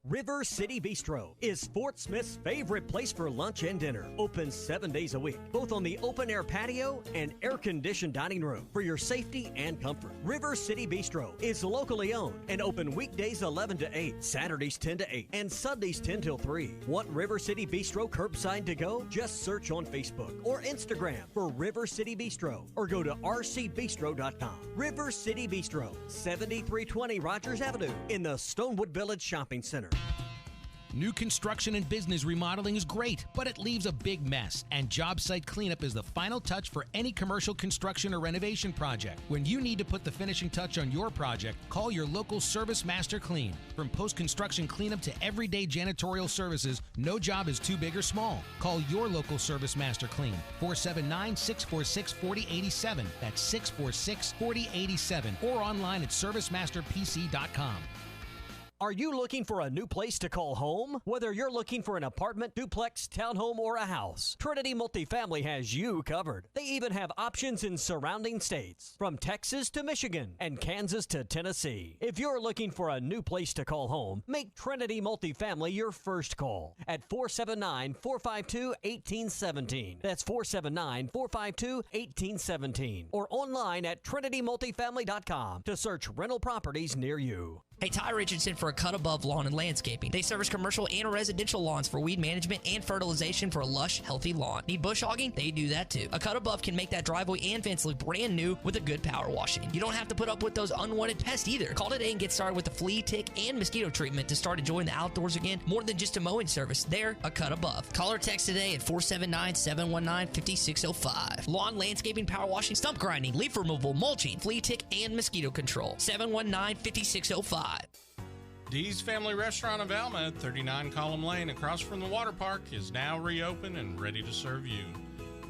River City Bistro is Fort Smith's favorite place for lunch and dinner. Open 7 days a week, both on the open-air patio and air-conditioned dining room for your safety and comfort. River City Bistro is locally owned and open weekdays 11 to 8, Saturdays 10 to 8, and Sundays 10 till 3. Want River City Bistro curbside to go? Just search on Facebook or Instagram for River City Bistro or go to rcbistro.com. River City Bistro, 7320 Rogers Avenue in the Stonewood Village Shopping Center. New construction and business remodeling is great, but it leaves a big mess, and job site cleanup is the final touch for any commercial construction or renovation project. When you need to put the finishing touch on your project, call your local Service Master Clean. From post-construction cleanup to everyday janitorial services, no job is too big or small. Call your local Service Master Clean, 479-646-4087. That's 646-4087, or online at servicemasterpc.com. Are you looking for a new place to call home? Whether you're looking for an apartment, duplex, townhome, or a house, Trinity Multifamily has you covered. They even have options in surrounding states, from Texas to Michigan and Kansas to Tennessee. If you're looking for a new place to call home, make Trinity Multifamily your first call at 479-452-1817. That's 479-452-1817. Or online at trinitymultifamily.com to search rental properties near you. Hey, Ty Richardson for A Cut Above Lawn and Landscaping. They service commercial and residential lawns for weed management and fertilization for a lush, healthy lawn. Need bush hogging? They do that too. A Cut Above can make that driveway and fence look brand new with a good power washing. You don't have to put up with those unwanted pests either. Call today and get started with the flea, tick, and mosquito treatment to start enjoying the outdoors again. More than just a mowing service. They're A Cut Above. Call or text today at 479-719-5605. Lawn, landscaping, power washing, stump grinding, leaf removal, mulching, flea, tick, and mosquito control. 719-5605. Dee's Family Restaurant of Alma at 39 Column Lane across from the water park is now reopened and ready to serve you.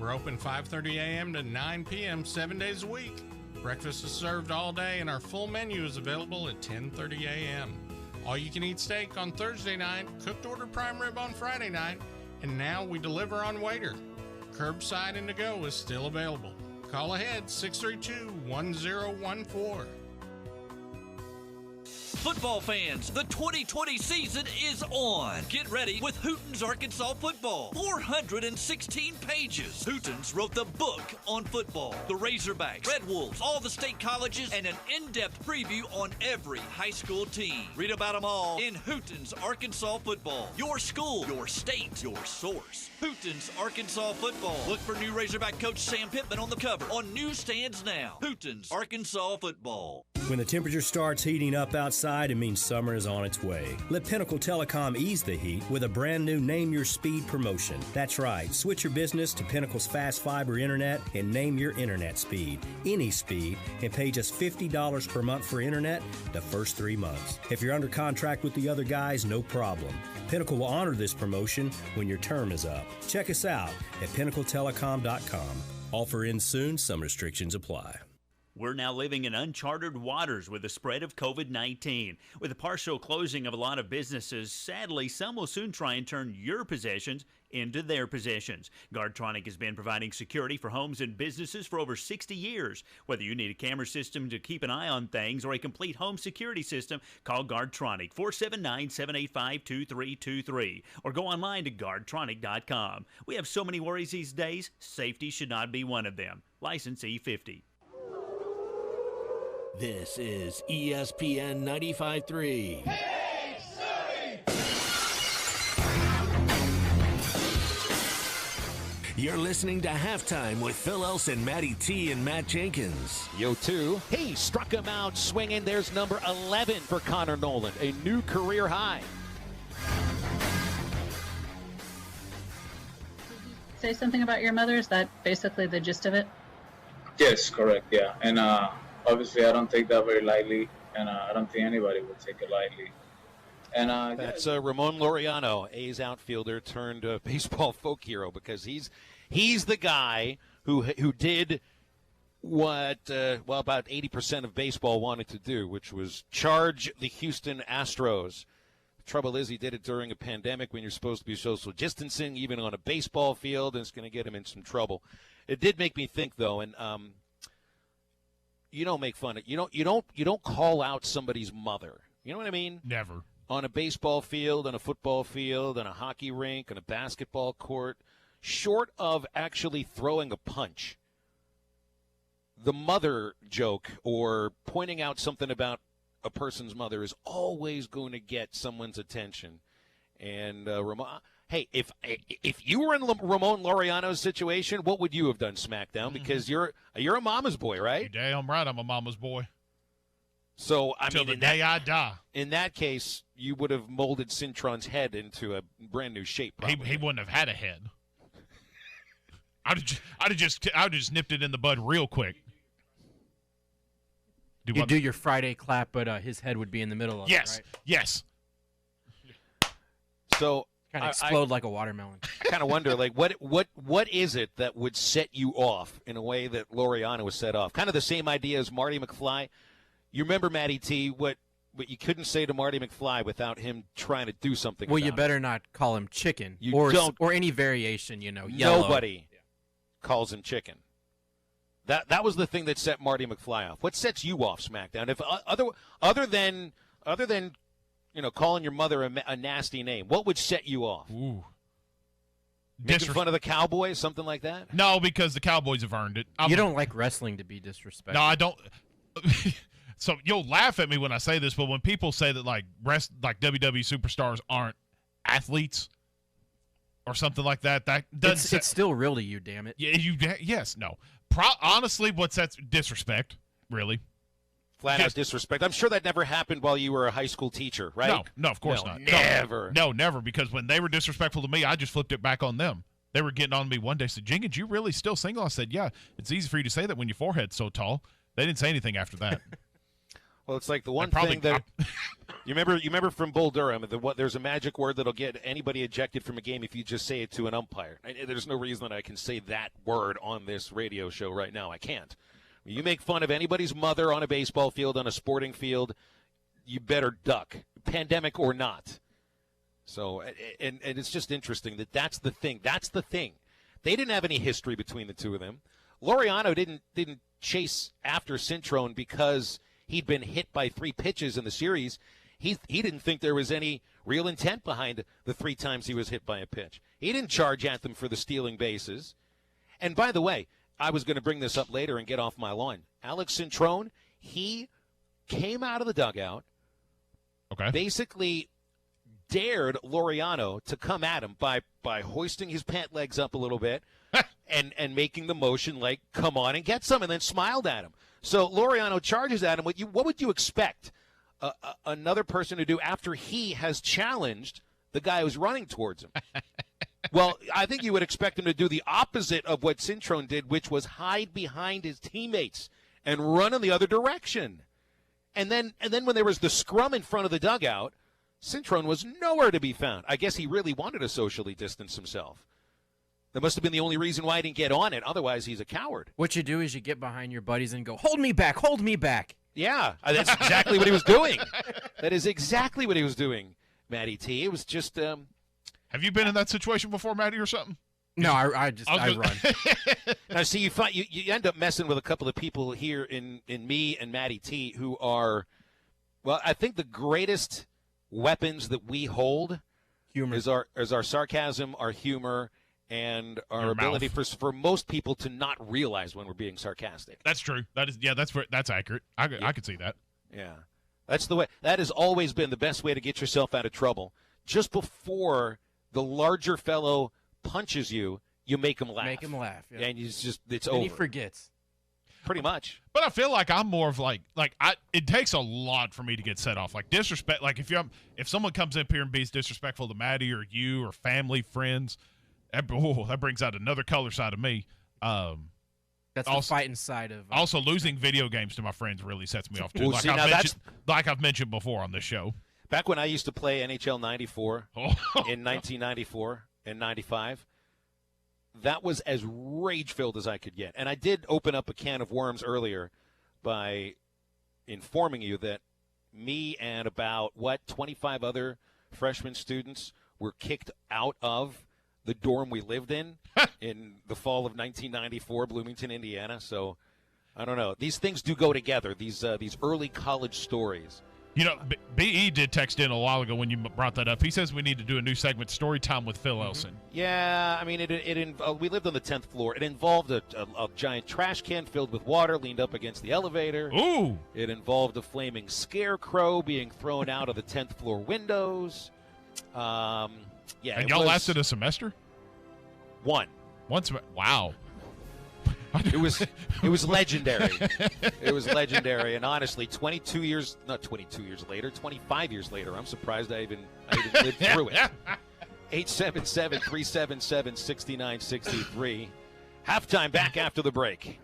We're open 5:30 a.m. to 9 p.m. 7 days a week. Breakfast is served all day and our full menu is available at 10:30 a.m. All you can eat steak on Thursday night, cooked order prime rib on Friday night, and now we deliver on Waiter. Curbside and to go is still available. Call ahead 632-1014. Football fans, the 2020 season is on. Get ready with Hooten's Arkansas Football. 416 pages. Hooten's wrote the book on football. The Razorbacks, Red Wolves, all the state colleges, and an in-depth preview on every high school team. Read about them all in Hooten's Arkansas Football. Your school, your state, your source. Hooten's Arkansas Football. Look for new Razorback coach Sam Pittman on the cover on newsstands now. Hooten's Arkansas Football. When the temperature starts heating up outside, outside, it means summer is on its way. Let Pinnacle Telecom ease the heat with a brand new Name Your Speed promotion. That's right, switch your business to Pinnacle's fast fiber internet and name your internet speed, any speed, and pay just $50 per month for internet the first 3 months. If you're under contract with the other guys, no problem. Pinnacle will honor this promotion when your term is up. Check us out at pinnacletelecom.com. Offer ends soon. Some restrictions apply. We're now living in uncharted waters with the spread of COVID-19. With the partial closing of a lot of businesses, sadly, some will soon try and turn your possessions into their possessions. Guardtronic has been providing security for homes and businesses for over 60 years. Whether you need a camera system to keep an eye on things or a complete home security system, call Guardtronic 479-785-2323 or go online to guardtronic.com. We have so many worries these days, safety should not be one of them. License E50. This is ESPN 95.3. You're listening to Halftime with Phil Elson, Matty T, and Matt Jenkins. Yo, 2. He struck him out swinging. There's number 11 for Connor Nolan, a new career high. Say something about your mother? Is that basically the gist of it? Yes, correct, yeah. And obviously I don't take that very lightly, and I don't think anybody would take it lightly. And that's Ramon Laureano, A's outfielder turned baseball folk hero, because he's the guy who did what about 80% of baseball wanted to do, which was charge the Houston Astros. The trouble is, he did it during a pandemic when you're supposed to be social distancing, even on a baseball field, and it's going to get him in some trouble. It did make me think, though, and you don't make fun of you don't call out somebody's mother. You know what I mean? Never. On a baseball field, on a football field, on a hockey rink, on a basketball court, short of actually throwing a punch. The mother joke or pointing out something about a person's mother is always going to get someone's attention. And hey, if you were in Ramon Laureano's situation, what would you have done, SmackDown? Because you're a mama's boy, right? You're damn right, I'm a mama's boy. So Till the day I die. In that case, you would have molded Cintron's head into a brand new shape. He wouldn't have had a head. I'd have just nipped it in the bud real quick. You'd do your Friday clap, but his head would be in the middle of it, right? Yes. So kind of explode like a watermelon. I kind of wonder, like, what is it that would set you off in a way that Laureano was set off? Kind of the same idea as Marty McFly. You remember, Matty T, what you couldn't say to Marty McFly without him trying to do something. Well, you better not call him chicken, or any variation. Yellow. Nobody calls him chicken. That was the thing that set Marty McFly off. What sets you off, SmackDown? If other than calling your mother a nasty name, what would set you off? Ooh. Making fun of the Cowboys, something like that? No, because the Cowboys have earned it. You don't like wrestling to be disrespectful. No, I don't. So you'll laugh at me when I say this, but when people say that like WWE superstars aren't athletes or something like that, that doesn't. It's still real to you, damn it. Yeah, yes, no. Honestly, what's that? Disrespect, really. Flat out disrespect. I'm sure that never happened while you were a high school teacher, right? No, of course not. Never. No, never. Because when they were disrespectful to me, I just flipped it back on them. They were getting on me one day. Said, "Jenkins, you really still single?" I said, "Yeah. It's easy for you to say that when your forehead's so tall." They didn't say anything after that. Well, it's like the one thing that you remember from Bull Durham. There's a magic word that'll get anybody ejected from a game if you just say it to an umpire. There's no reason that I can say that word on this radio show right now. I can't. You make fun of anybody's mother on a baseball field, on a sporting field, you better duck, pandemic or not. So, and it's just interesting that's the thing. That's the thing. They didn't have any history between the two of them. Laureano didn't chase after Cintron because he'd been hit by 3 pitches in the series. He didn't think there was any real intent behind the 3 times he was hit by a pitch. He didn't charge at them for the stealing bases. And by the way, I was going to bring this up later and get off my lawn. Alex Cintron, he came out of the dugout, basically dared Laureano to come at him by hoisting his pant legs up a little bit and making the motion like, come on and get some, and then smiled at him. So Laureano charges at him. What would you expect? another person to do after he has challenged the guy who's running towards him. Well, I think you would expect him to do the opposite of what Cintrone did, which was hide behind his teammates and run in the other direction. And then when there was the scrum in front of the dugout, Cintrone was nowhere to be found. I guess he really wanted to socially distance himself. That must have been the only reason why he didn't get on it. Otherwise, he's a coward. What you do is you get behind your buddies and go, hold me back, hold me back. Yeah, that's exactly what he was doing. That is exactly what he was doing, Matty T. It was just... Have you been in that situation before, Matty, or something? No, I run. Now, see, you end up messing with a couple of people here in me and Matty T who are, well, I think the greatest weapons that we hold is our sarcasm, our humor, and our ability for most people to not realize when we're being sarcastic. That's true. That's accurate. I could see that. Yeah, that's the way. That has always been the best way to get yourself out of trouble. Just before the larger fellow punches you, you make him laugh. Make him laugh. Yeah. And it's and over. he forgets. Pretty much. But I feel like I'm more of it takes a lot for me to get set off. Like disrespect. Like if someone comes up here and be's disrespectful to Maddie or you or family, friends, that brings out another color side of me. That's the fighting side of. Also, losing video games to my friends really sets me off too. Well, like I've mentioned before on this show. Back when I used to play NHL 94 in 1994 and 95, that was as rage-filled as I could get. And I did open up a can of worms earlier by informing you that me and about, 25 other freshman students were kicked out of the dorm we lived in the fall of 1994, Bloomington, Indiana. So, I don't know. These things do go together, these early college stories. You know, B.E. did text in a while ago when you brought that up. He says we need to do a new segment, Story Time with Phil Elson. Yeah, I mean, we lived on the 10th floor. It involved a giant trash can filled with water leaned up against the elevator. Ooh! It involved a flaming scarecrow being thrown out of the 10th floor windows. Yeah. And y'all lasted a semester? One semester. Wow. It was legendary. It was legendary, and honestly, 25 years later, I'm surprised I even lived through it. 877-377-6963. Halftime back after the break.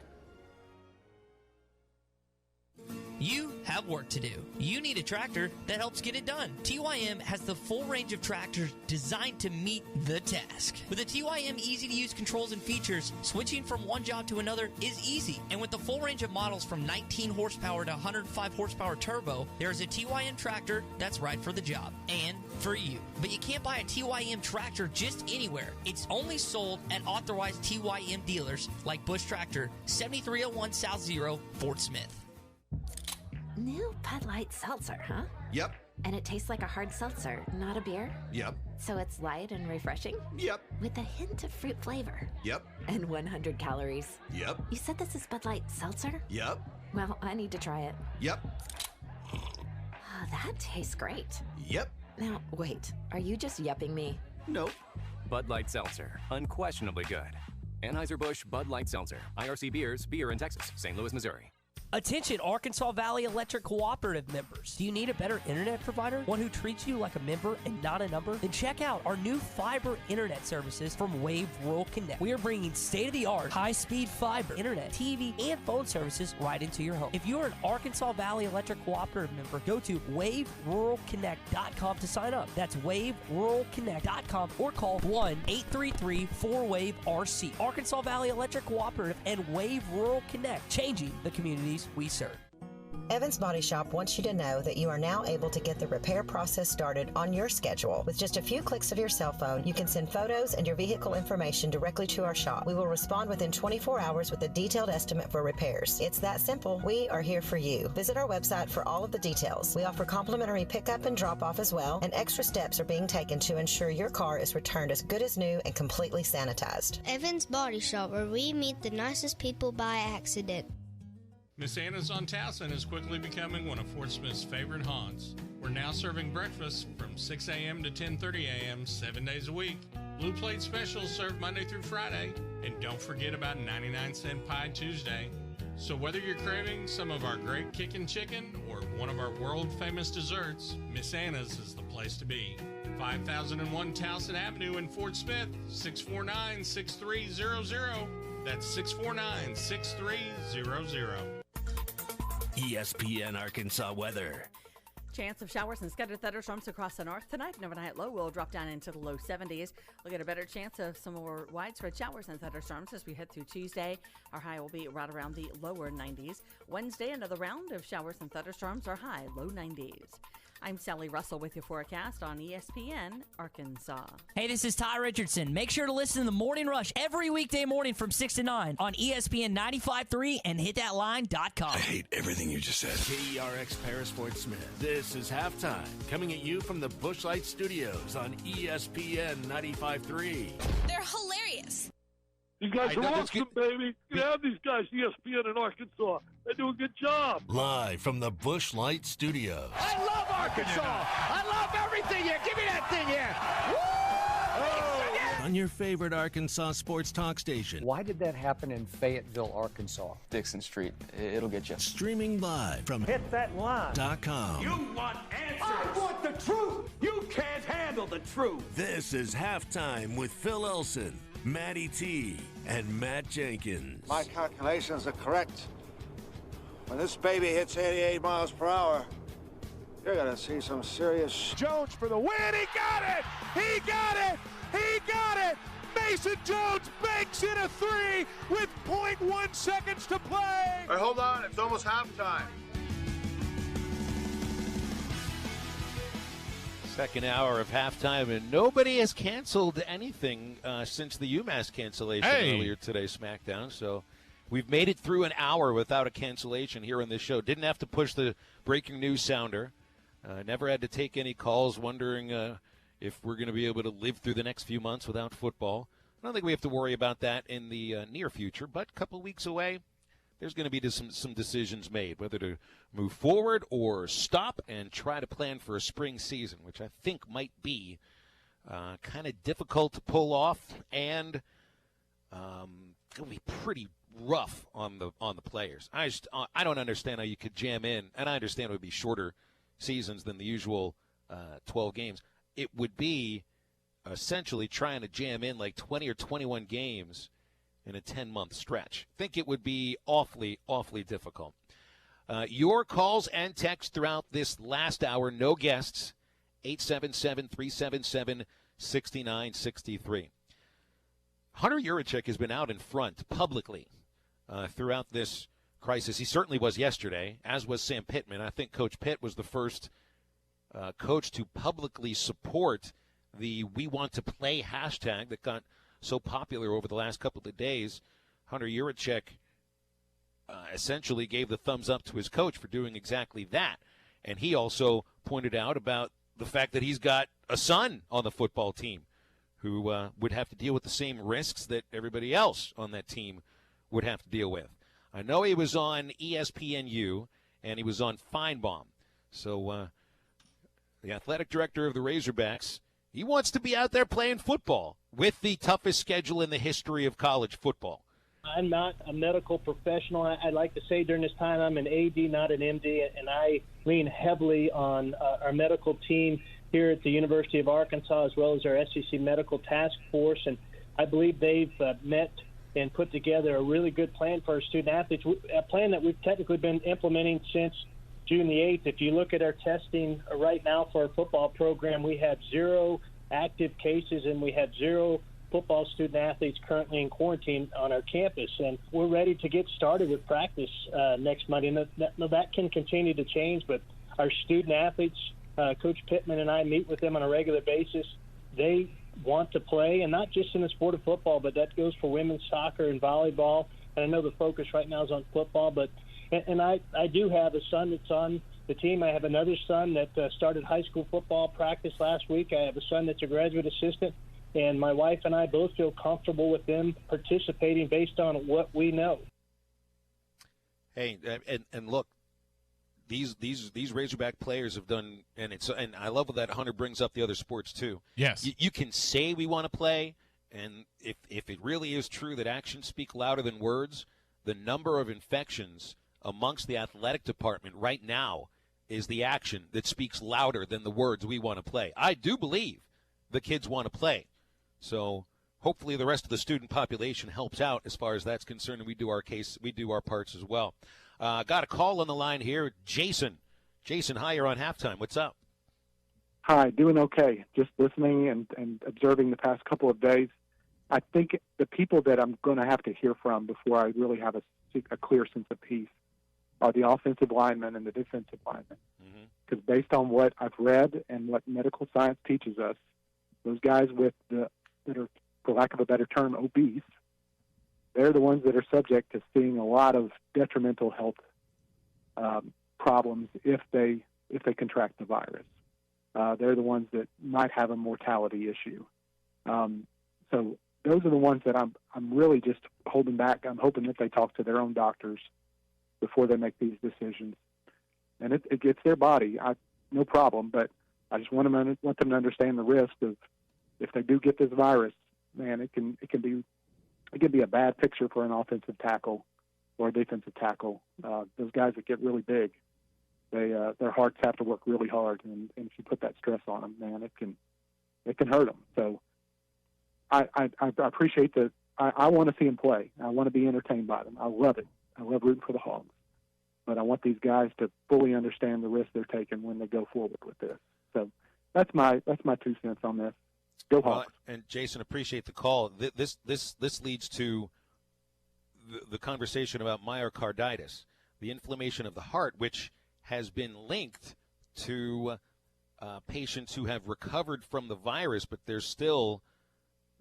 You have work to do. You need a tractor that helps get it done. TYM has the full range of tractors designed to meet the task. With the TYM easy-to-use controls and features, switching from one job to another is easy. And with the full range of models from 19 horsepower to 105 horsepower turbo, there is a TYM tractor that's right for the job and for you. But you can't buy a TYM tractor just anywhere. It's only sold at authorized TYM dealers like Bush Tractor, 7301 South Zero, Fort Smith. New Bud Light Seltzer, huh? Yep. And it tastes like a hard seltzer, not a beer? Yep. So it's light and refreshing? Yep. With a hint of fruit flavor? Yep. And 100 calories? Yep. You said this is Bud Light Seltzer? Yep. Well, I need to try it. Yep. Oh, that tastes great. Yep. Now, wait, are you just yupping me? Nope. Bud Light Seltzer, unquestionably good. Anheuser-Busch Bud Light Seltzer, IRC Beers, beer in Texas, St. Louis, Missouri. Attention Arkansas Valley Electric Cooperative members. Do you need a better internet provider? One who treats you like a member and not a number? Then check out our new fiber internet services from Wave Rural Connect. We are bringing state-of-the-art, high-speed fiber, internet, TV, and phone services right into your home. If you are an Arkansas Valley Electric Cooperative member, go to waveruralconnect.com to sign up. That's waveruralconnect.com or call 1-833-4WAVE-RC. Arkansas Valley Electric Cooperative and Wave Rural Connect, changing the communities we serve. Evans Body Shop wants you to know that you are now able to get the repair process started on your schedule. With just a few clicks of your cell phone, you can send photos and your vehicle information directly to our shop. We will respond within 24 hours with a detailed estimate for repairs. It's that simple. We are here for you. Visit our website for all of the details. We offer complimentary pickup and drop-off as well, and extra steps are being taken to ensure your car is returned as good as new and completely sanitized. Evans Body Shop, where we meet the nicest people by accident. Miss Anna's on Towson is quickly becoming one of Fort Smith's favorite haunts. We're now serving breakfast from 6 a.m. to 10:30 a.m. 7 days a week. Blue Plate specials served Monday through Friday. And don't forget about 99-cent Pie Tuesday. So whether you're craving some of our great kickin' chicken or one of our world-famous desserts, Miss Anna's is the place to be. 5001 Towson Avenue in Fort Smith, 649-6300. That's 649-6300. ESPN Arkansas weather. Chance of showers and scattered thunderstorms across the north tonight. An overnight low will drop down into the low 70s. We'll get a better chance of some more widespread showers and thunderstorms as we head through Tuesday. Our high will be right around the lower 90s. Wednesday, another round of showers and thunderstorms. Our high, low 90s. I'm Sally Russell with your forecast on ESPN Arkansas. Hey, this is Ty Richardson. Make sure to listen to The Morning Rush every weekday morning from 6 to 9 on ESPN 95.3 and hitthatline.com. I hate everything you just said. KERX Paris Fort Smith. This is Halftime, coming at you from the Busch Light Studios on ESPN 95.3. They're hilarious. You guys are awesome, baby. You have these guys, ESPN in Arkansas. They do a good job. Live from the Busch Light Studios. I love Arkansas. I love everything here. Give me that thing here. Woo! On your favorite Arkansas sports talk station. Why did that happen in Fayetteville, Arkansas? Dixon Street. It'll get you. Streaming live from hitthatline.com. You want answers. I want the truth. You can't handle the truth. This is Halftime with Phil Elson, Matty T, and Matt Jenkins. My calculations are correct. When this baby hits 88 miles per hour, you're going to see some serious... Jones for the win. He got it. He got it. He got it. Mason Jones banks in a three with 0.1 seconds to play. All right, hold on. It's almost halftime. Second hour of halftime, and nobody has canceled anything since the UMass cancellation earlier today, SmackDown. So we've made it through an hour without a cancellation here on this show. Didn't have to push the breaking news sounder. Never had to take any calls wondering if we're going to be able to live through the next few months without football. I don't think we have to worry about that in the near future, but a couple weeks away, there's going to be some decisions made, whether to move forward or stop and try to plan for a spring season, which I think might be kind of difficult to pull off, and it'll be pretty rough on the players. I don't understand how you could jam in, and I understand it would be shorter seasons than the usual 12 games. It would be essentially trying to jam in like 20 or 21 games in a 10-month stretch. I think it would be awfully, awfully difficult. Your calls and texts throughout this last hour, no guests, 877-377-6963. Hunter Yurichek has been out in front publicly throughout this crisis. He certainly was yesterday, as was Sam Pittman. I think Coach Pitt was the first coach to publicly support the "We Want to Play" hashtag that got so popular over the last couple of days. Hunter Yurichek essentially gave the thumbs up to his coach for doing exactly that. And he also pointed out about the fact that he's got a son on the football team who would have to deal with the same risks that everybody else on that team would have to deal with. I know he was on ESPNU and he was on Feinbaum. So the athletic director of the Razorbacks, he wants to be out there playing football with the toughest schedule in the history of college football. I'm not a medical professional. I'd like to say during this time I'm an AD, not an MD, and I lean heavily on our medical team here at the University of Arkansas as well as our SEC Medical Task Force, and I believe they've met and put together a really good plan for our student-athletes, a plan that we've technically been implementing since June the 8th. If you look at our testing right now for our football program, we have 0 active cases and we have 0 football student athletes currently in quarantine on our campus. And we're ready to get started with practice next Monday. And that can continue to change, but our student athletes, Coach Pittman and I meet with them on a regular basis. They want to play, and not just in the sport of football, but that goes for women's soccer and volleyball. And I know the focus right now is on football, but and I do have a son that's on the team. I have another son that started high school football practice last week. I have a son that's a graduate assistant, and my wife and I both feel comfortable with them participating based on what we know. Hey, and look, these Razorback players have done, and I love that Hunter brings up the other sports too. Yes, you can say we want to play, and if it really is true that actions speak louder than words, the number of infections amongst the athletic department right now is the action that speaks louder than the words we want to play. I do believe the kids want to play. So hopefully the rest of the student population helps out as far as that's concerned, and we do our parts as well. Got a call on the line here. Jason. Jason, hi, you're on Halftime. What's up? Hi, doing okay. Just listening and observing the past couple of days. I think the people that I'm going to have to hear from before I really have a clear sense of peace are the offensive linemen and the defensive linemen. Because based on what I've read and what medical science teaches us, those guys that are, for lack of a better term, obese, they're the ones that are subject to seeing a lot of detrimental health problems if they contract the virus. They're the ones that might have a mortality issue. So those are the ones that I'm really just holding back. I'm hoping that they talk to their own doctors before they make these decisions. And it gets their body, no problem, but I just want them to understand the risk of if they do get this virus, man, it can be a bad picture for an offensive tackle or a defensive tackle. Those guys that get really big, their hearts have to work really hard, and if you put that stress on them, man, it can hurt them. So I appreciate that. I want to see them play. I want to be entertained by them. I love it. I love rooting for the Hogs. But I want these guys to fully understand the risk they're taking when they go forward with this. So that's my 2 cents on this. Go Hogs. And Jason, appreciate the call. This leads to the conversation about myocarditis, the inflammation of the heart, which has been linked to patients who have recovered from the virus, but there's still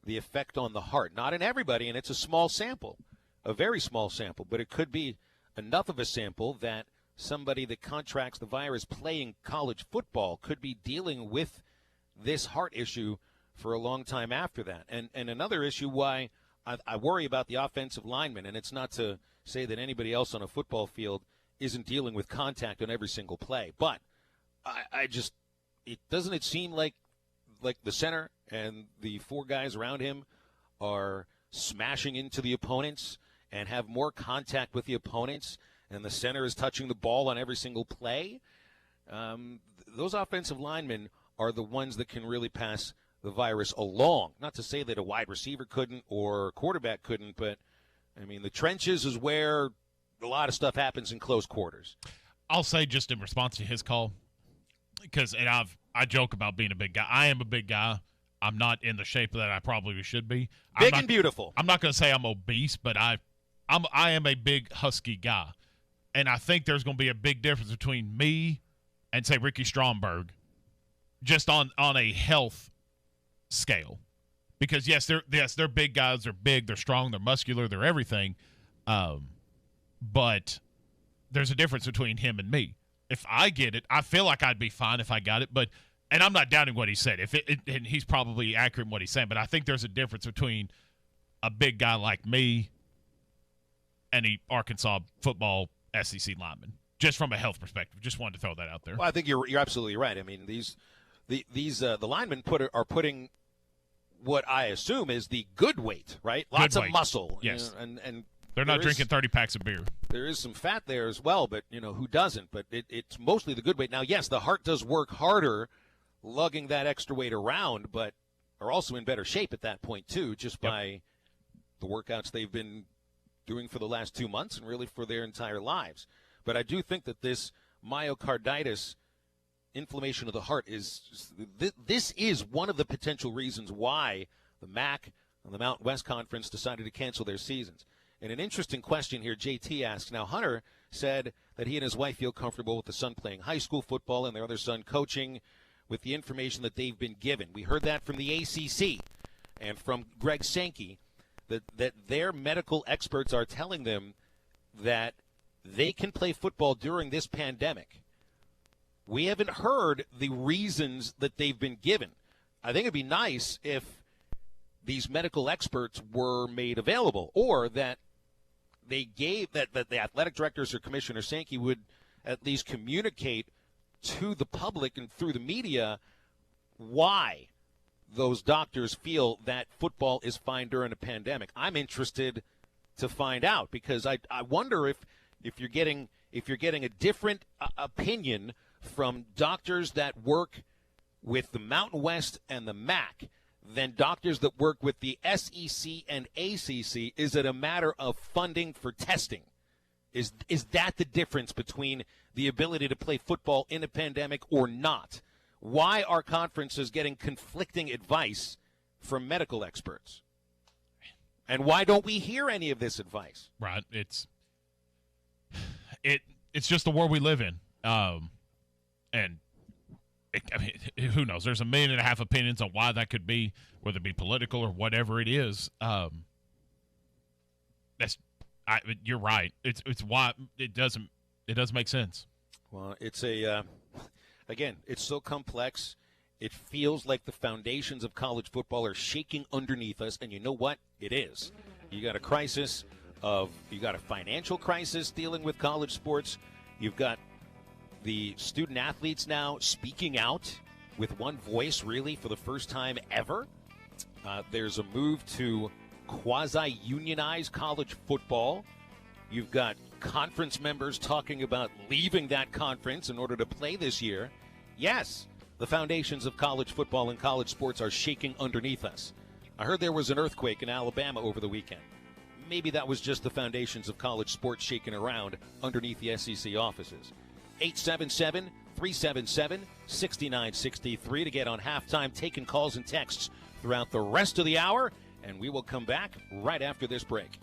the effect on the heart. Not in everybody, and it's a small sample, a very small sample, but it could be enough of a sample that somebody that contracts the virus playing college football could be dealing with this heart issue for a long time after that. And another issue why I worry about the offensive linemen, and it's not to say that anybody else on a football field isn't dealing with contact on every single play, but doesn't it seem like the center and the 4 guys around him are smashing into the opponents and have more contact with the opponents, and the center is touching the ball on every single play? Those offensive linemen are the ones that can really pass the virus along. Not to say that a wide receiver couldn't or a quarterback couldn't, but, I mean, the trenches is where a lot of stuff happens in close quarters. I'll say just in response to his call, because I joke about being a big guy. I am a big guy. I'm not in the shape that I probably should be. Big and beautiful. I'm not going to say I'm obese, but I am a big, husky guy. And I think there's going to be a big difference between me and, say, Ricky Stromberg, just on a health scale. Because, yes, they're big guys. They're big. They're strong. They're muscular. They're everything. But there's a difference between him and me. If I get it, I feel like I'd be fine if I got it. And I'm not doubting what he said. And he's probably accurate in what he's saying. But I think there's a difference between a big guy like me and the Arkansas football SEC lineman, just from a health perspective. Just wanted to throw that out there. Well, I think you're absolutely right. I mean, the linemen are putting what I assume is the good weight, right? Lots of muscle. Yes. And they're not drinking 30 packs of beer. There is some fat there as well, but, who doesn't? But it's mostly the good weight. Now, yes, the heart does work harder lugging that extra weight around, but are also in better shape at that point, too, just by the workouts they've been doing for the last 2 months and really for their entire lives. But I do think that this myocarditis, inflammation of the heart, this is one of the potential reasons why the MAC and the Mountain West Conference decided to cancel their seasons. And an interesting question here, JT asks, now Hunter said that he and his wife feel comfortable with the son playing high school football and their other son coaching with the information that they've been given. We heard that from the ACC and from Greg Sankey, that their medical experts are telling them that they can play football during this pandemic. We haven't heard the reasons that they've been given. I think it'd be nice if these medical experts were made available, or that they gave that the athletic directors or Commissioner Sankey would at least communicate to the public and through the media why those doctors feel that football is fine during a pandemic. I'm interested to find out, because I wonder if you're getting a different opinion from doctors that work with the Mountain West and the MAC than doctors that work with the SEC and ACC. Is it a matter of funding for testing? Is that the difference between the ability to play football in a pandemic or not? Why are conferences getting conflicting advice from medical experts? And why don't we hear any of this advice? Right. It's just the world we live in. Who knows? There's 1.5 million opinions on why that could be, whether it be political or whatever it is. You're right. It's why it doesn't make sense. Well, it's again, it's so complex. It feels like the foundations of college football are shaking underneath us, and you know what? It is. You got a financial crisis dealing with college sports. You've got the student athletes now speaking out with one voice, really, for the first time ever. There's a move to quasi-unionize college football. You've got conference members talking about leaving that conference in order to play this year. Yes, the foundations of college football and college sports are shaking underneath us. I heard there was an earthquake in Alabama over the weekend. Maybe that was just the foundations of college sports shaking around underneath the SEC offices. 877-377-6963 to get on halftime, taking calls and texts throughout the rest of the hour, and we will come back right after this break.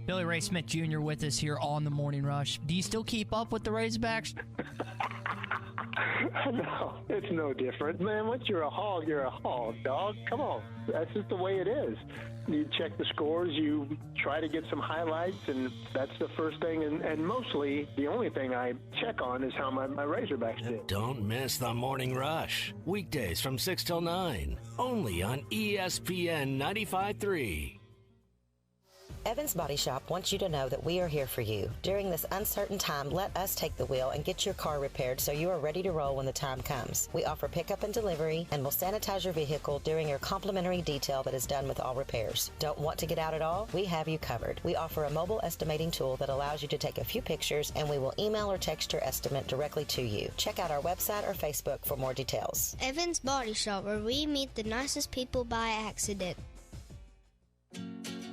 Billy Ray Smith Jr. with us here on the Morning Rush. Do you still keep up with the Razorbacks? No, it's no different. Man, once you're a Hog, you're a Hog, dog. Come on. That's just the way it is. You check the scores, you try to get some highlights, and that's the first thing. And mostly, the only thing I check on is how my Razorbacks did. Don't miss the Morning Rush. Weekdays from 6 till 9. Only on ESPN 95.3. Evans Body Shop wants you to know that we are here for you. During this uncertain time, let us take the wheel and get your car repaired so you are ready to roll when the time comes. We offer pickup and delivery and will sanitize your vehicle during your complimentary detail that is done with all repairs. Don't want to get out at all? We have you covered. We offer a mobile estimating tool that allows you to take a few pictures, and we will email or text your estimate directly to you. Check out our website or Facebook for more details. Evans Body Shop, where we meet the nicest people by accident.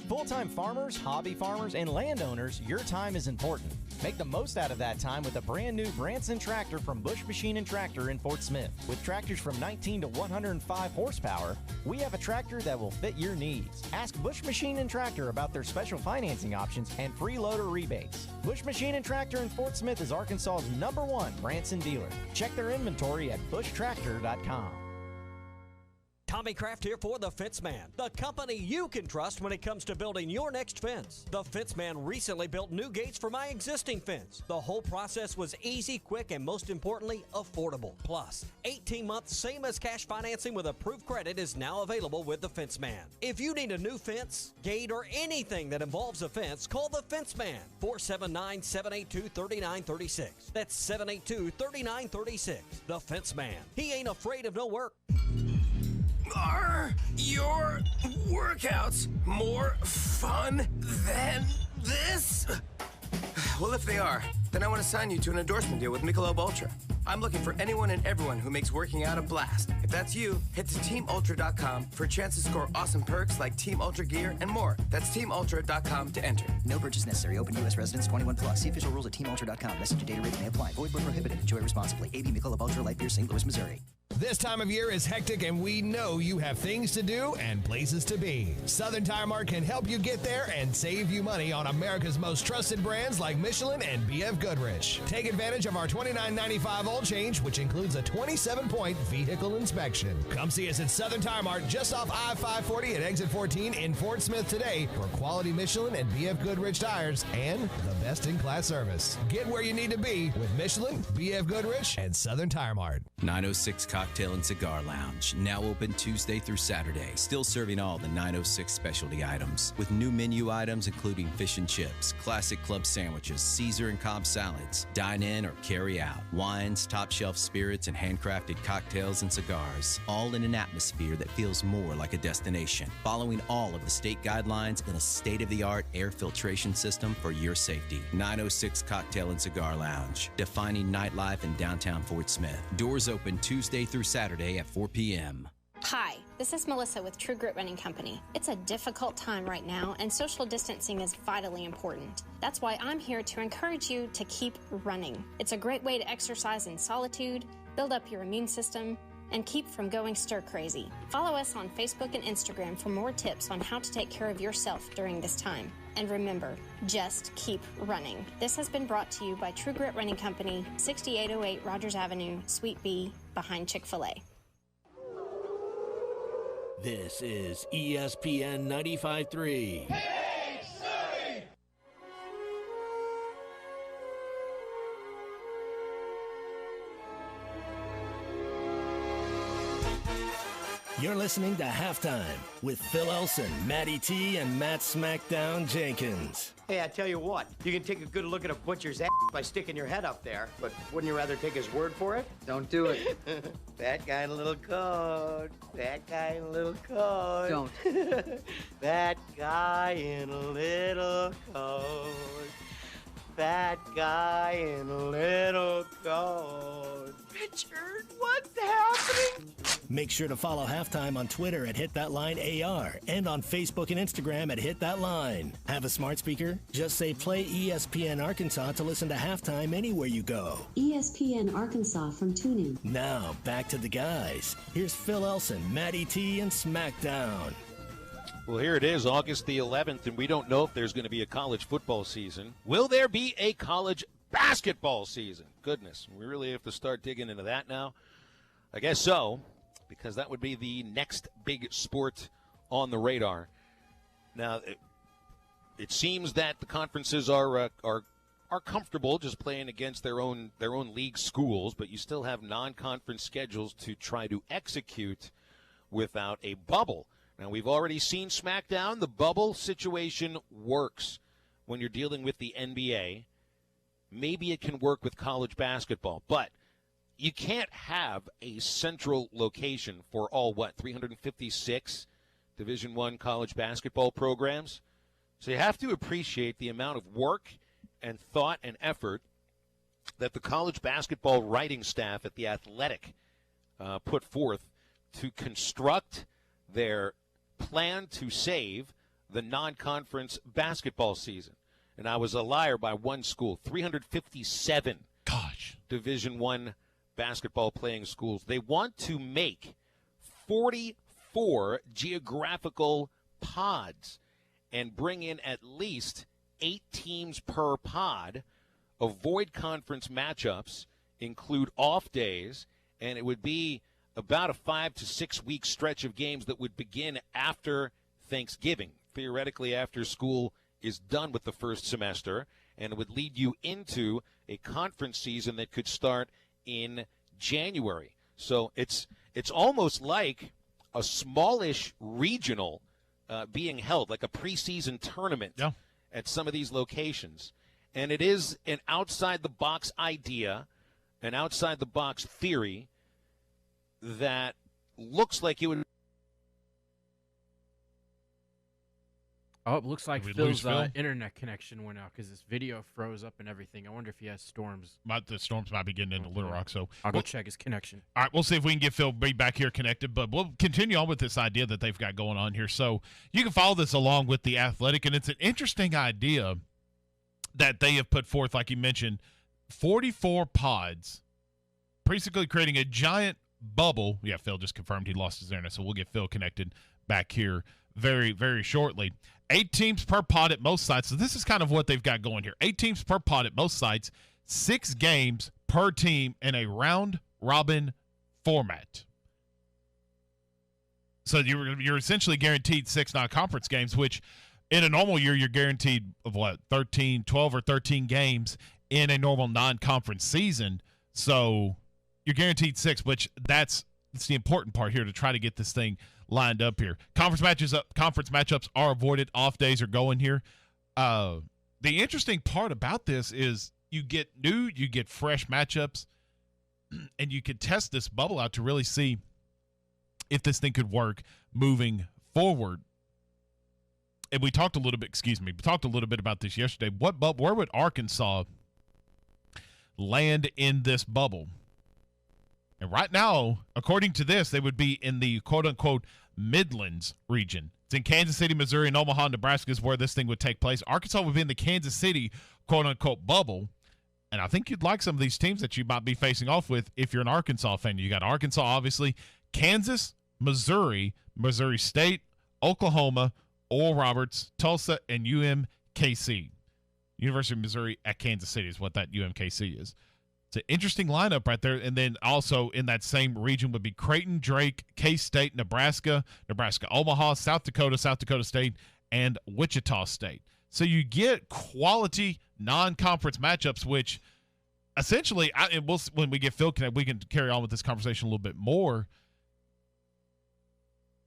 Full-time farmers, hobby farmers, and landowners, your time is important. Make the most out of that time with a brand new Branson tractor from Bush Machine and Tractor in Fort Smith. With tractors from 19 to 105 horsepower, we have a tractor that will fit your needs. Ask Bush Machine and Tractor about their special financing options and free loader rebates. Bush Machine and Tractor in Fort Smith is Arkansas's #1 Branson dealer. Check their inventory at bushtractor.com. Tommy Kraft here for The Fence Man, the company you can trust when it comes to building your next fence. The Fence Man recently built new gates for my existing fence. The whole process was easy, quick, and most importantly, affordable. Plus, 18 months same as cash financing with approved credit is now available with The Fence Man. If you need a new fence, gate, or anything that involves a fence, call The Fence Man, 479-782-3936. That's 782-3936. The Fence Man. He ain't afraid of no work. Are your workouts more fun than this? Well, if they are, then I want to sign you to an endorsement deal with Michelob Ultra. I'm looking for anyone and everyone who makes working out a blast. If that's you, head to TeamUltra.com for a chance to score awesome perks like Team Ultra gear and more. That's TeamUltra.com to enter. No purchase necessary. Open U.S. residents 21 plus. See official rules at TeamUltra.com. Message and data rates may apply. Void where prohibited. Enjoy responsibly. AB Michelob Ultra Light Beer, St. Louis, Missouri. This time of year is hectic, and we know you have things to do and places to be. Southern Tire Mart can help you get there and save you money on America's most trusted brands like Michelin and B.F. Goodrich. Take advantage of our $29.95 oil change, which includes a 27-point vehicle inspection. Come see us at Southern Tire Mart just off I-540 at exit 14 in Fort Smith today for quality Michelin and B.F. Goodrich tires and the best-in-class service. Get where you need to be with Michelin, B.F. Goodrich, and Southern Tire Mart. 906 Cox Cocktail and Cigar Lounge, now open Tuesday through Saturday. Still serving all the 906 specialty items, with new menu items including fish and chips, classic club sandwiches, Caesar and Cobb salads, dine in or carry out, wines, top shelf spirits, and handcrafted cocktails and cigars, all in an atmosphere that feels more like a destination. Following all of the state guidelines and a state-of-the-art air filtration system for your safety. 906 Cocktail and Cigar Lounge, defining nightlife in downtown Fort Smith. Doors open Tuesday through Saturday at 4 p.m. Hi, this is Melissa with True Grit Running Company. It's a difficult time right now, and social distancing is vitally important. That's why I'm here to encourage you to keep running. It's a great way to exercise in solitude, build up your immune system, and keep from going stir-crazy. Follow us on Facebook and Instagram for more tips on how to take care of yourself during this time. And remember, just keep running. This has been brought to you by True Grit Running Company, 6808 Rogers Avenue, Suite B, behind Chick-fil-A. This is ESPN 95.3. You're listening to Halftime with Phil Elson, Matty T, and Matt Smackdown Jenkins. Hey, I tell you what, you can take a good look at a butcher's ass by sticking your head up there, but wouldn't you rather take his word for it? Don't do it. That guy in a little coat. That guy in a little coat. Don't. That guy in a little coat. That guy in a little coat. Richard, what's happening? Make sure to follow Halftime on Twitter at HitThatLineAR and on Facebook and Instagram at HitThatLine. Have a smart speaker? Just say play ESPN Arkansas to listen to Halftime anywhere you go. ESPN Arkansas from TuneIn. Now, back to the guys. Here's Phil Elson, Matty T, and Smackdown. Well, here it is, August the 11th, and we don't know if there's going to be a college football season. Will there be a college basketball season? Goodness, we really have to start digging into that now. I guess so, because that would be the next big sport on the radar. Now, it seems that the conferences are comfortable just playing against their own league schools, but you still have non-conference schedules to try to execute without a bubble. Now, we've already seen SmackDown. The bubble situation works when you're dealing with the NBA. Maybe it can work with college basketball, but you can't have a central location for all, 356 Division I college basketball programs? So you have to appreciate the amount of work and thought and effort that the college basketball writing staff at The Athletic put forth to construct their plan to save the non-conference basketball season. And I was a liar by one school, 357 Division I basketball playing schools. They want to make 44 geographical pods and bring in at least 8 teams per pod, avoid conference matchups, include off days, and it would be about a 5 to 6 week stretch of games that would begin after Thanksgiving, theoretically after school is done with the first semester, and it would lead you into a conference season that could start in January. So it's almost like a smallish regional being held, like a preseason tournament at some of these locations. And it is an outside-the-box idea, an outside-the-box theory that looks like it would. Oh, it looks like Did we Phil's lose Phil? internet connection went out because this video froze up and everything. I wonder if he has storms. The storms might be getting into Little Rock, so I'll go check his connection. All right, we'll see if we can get Phil back here connected, but we'll continue on with this idea that they've got going on here. So you can follow this along with The Athletic, and it's an interesting idea that they have put forth, like you mentioned, 44 pods, basically creating a giant bubble. Yeah, Phil just confirmed he lost his internet, so we'll get Phil connected back here very, very shortly. 8 teams per pod at most sites. So this is kind of what they've got going here. 8 teams per pod at most sites, 6 games per team in a round-robin format. So you're essentially guaranteed 6 non-conference games, which in a normal year you're guaranteed of 12 or 13 games in a normal non-conference season. So you're guaranteed 6, which that's It's the important part here to try to get this thing lined up here. Conference matchups are avoided. Off days are going here. The interesting part about this is you get fresh matchups, and you could test this bubble out to really see if this thing could work moving forward. And we talked a little bit about this yesterday. Where would Arkansas land in this bubble? And right now, according to this, they would be in the quote-unquote Midlands region. It's in Kansas City, Missouri, and Omaha, Nebraska is where this thing would take place. Arkansas would be in the Kansas City quote-unquote bubble. And I think you'd like some of these teams that you might be facing off with if you're an Arkansas fan. You got Arkansas, obviously, Kansas, Missouri, Missouri State, Oklahoma, Oral Roberts, Tulsa, and UMKC. University of Missouri at Kansas City is what that UMKC is. It's an interesting lineup right there. And then also in that same region would be Creighton, Drake, K-State, Nebraska, Omaha, South Dakota State, and Wichita State. So you get quality non-conference matchups, which essentially, when we get Phil connected, we can carry on with this conversation a little bit more.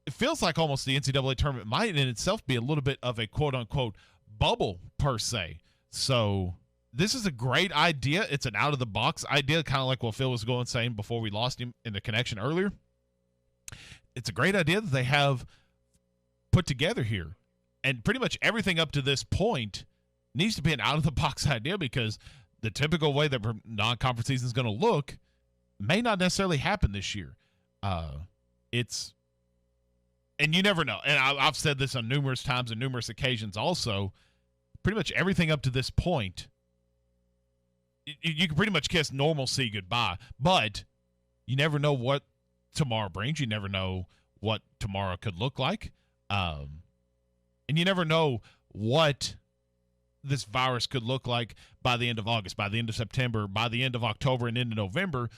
It feels like almost the NCAA tournament might in itself be a little bit of a quote-unquote bubble per se. So this is a great idea. It's an out-of-the-box idea, kind of like what Phil was saying before we lost him in the connection earlier. It's a great idea that they have put together here. And pretty much everything up to this point needs to be an out-of-the-box idea, because the typical way that non-conference season is going to look may not necessarily happen this year. And you never know. And I've said this on numerous times and numerous occasions also. Pretty much everything up to this point, you can pretty much kiss normalcy goodbye. But you never know what tomorrow brings. You never know what tomorrow could look like. And you never know what this virus could look like by the end of August, by the end of September, by the end of October, and into November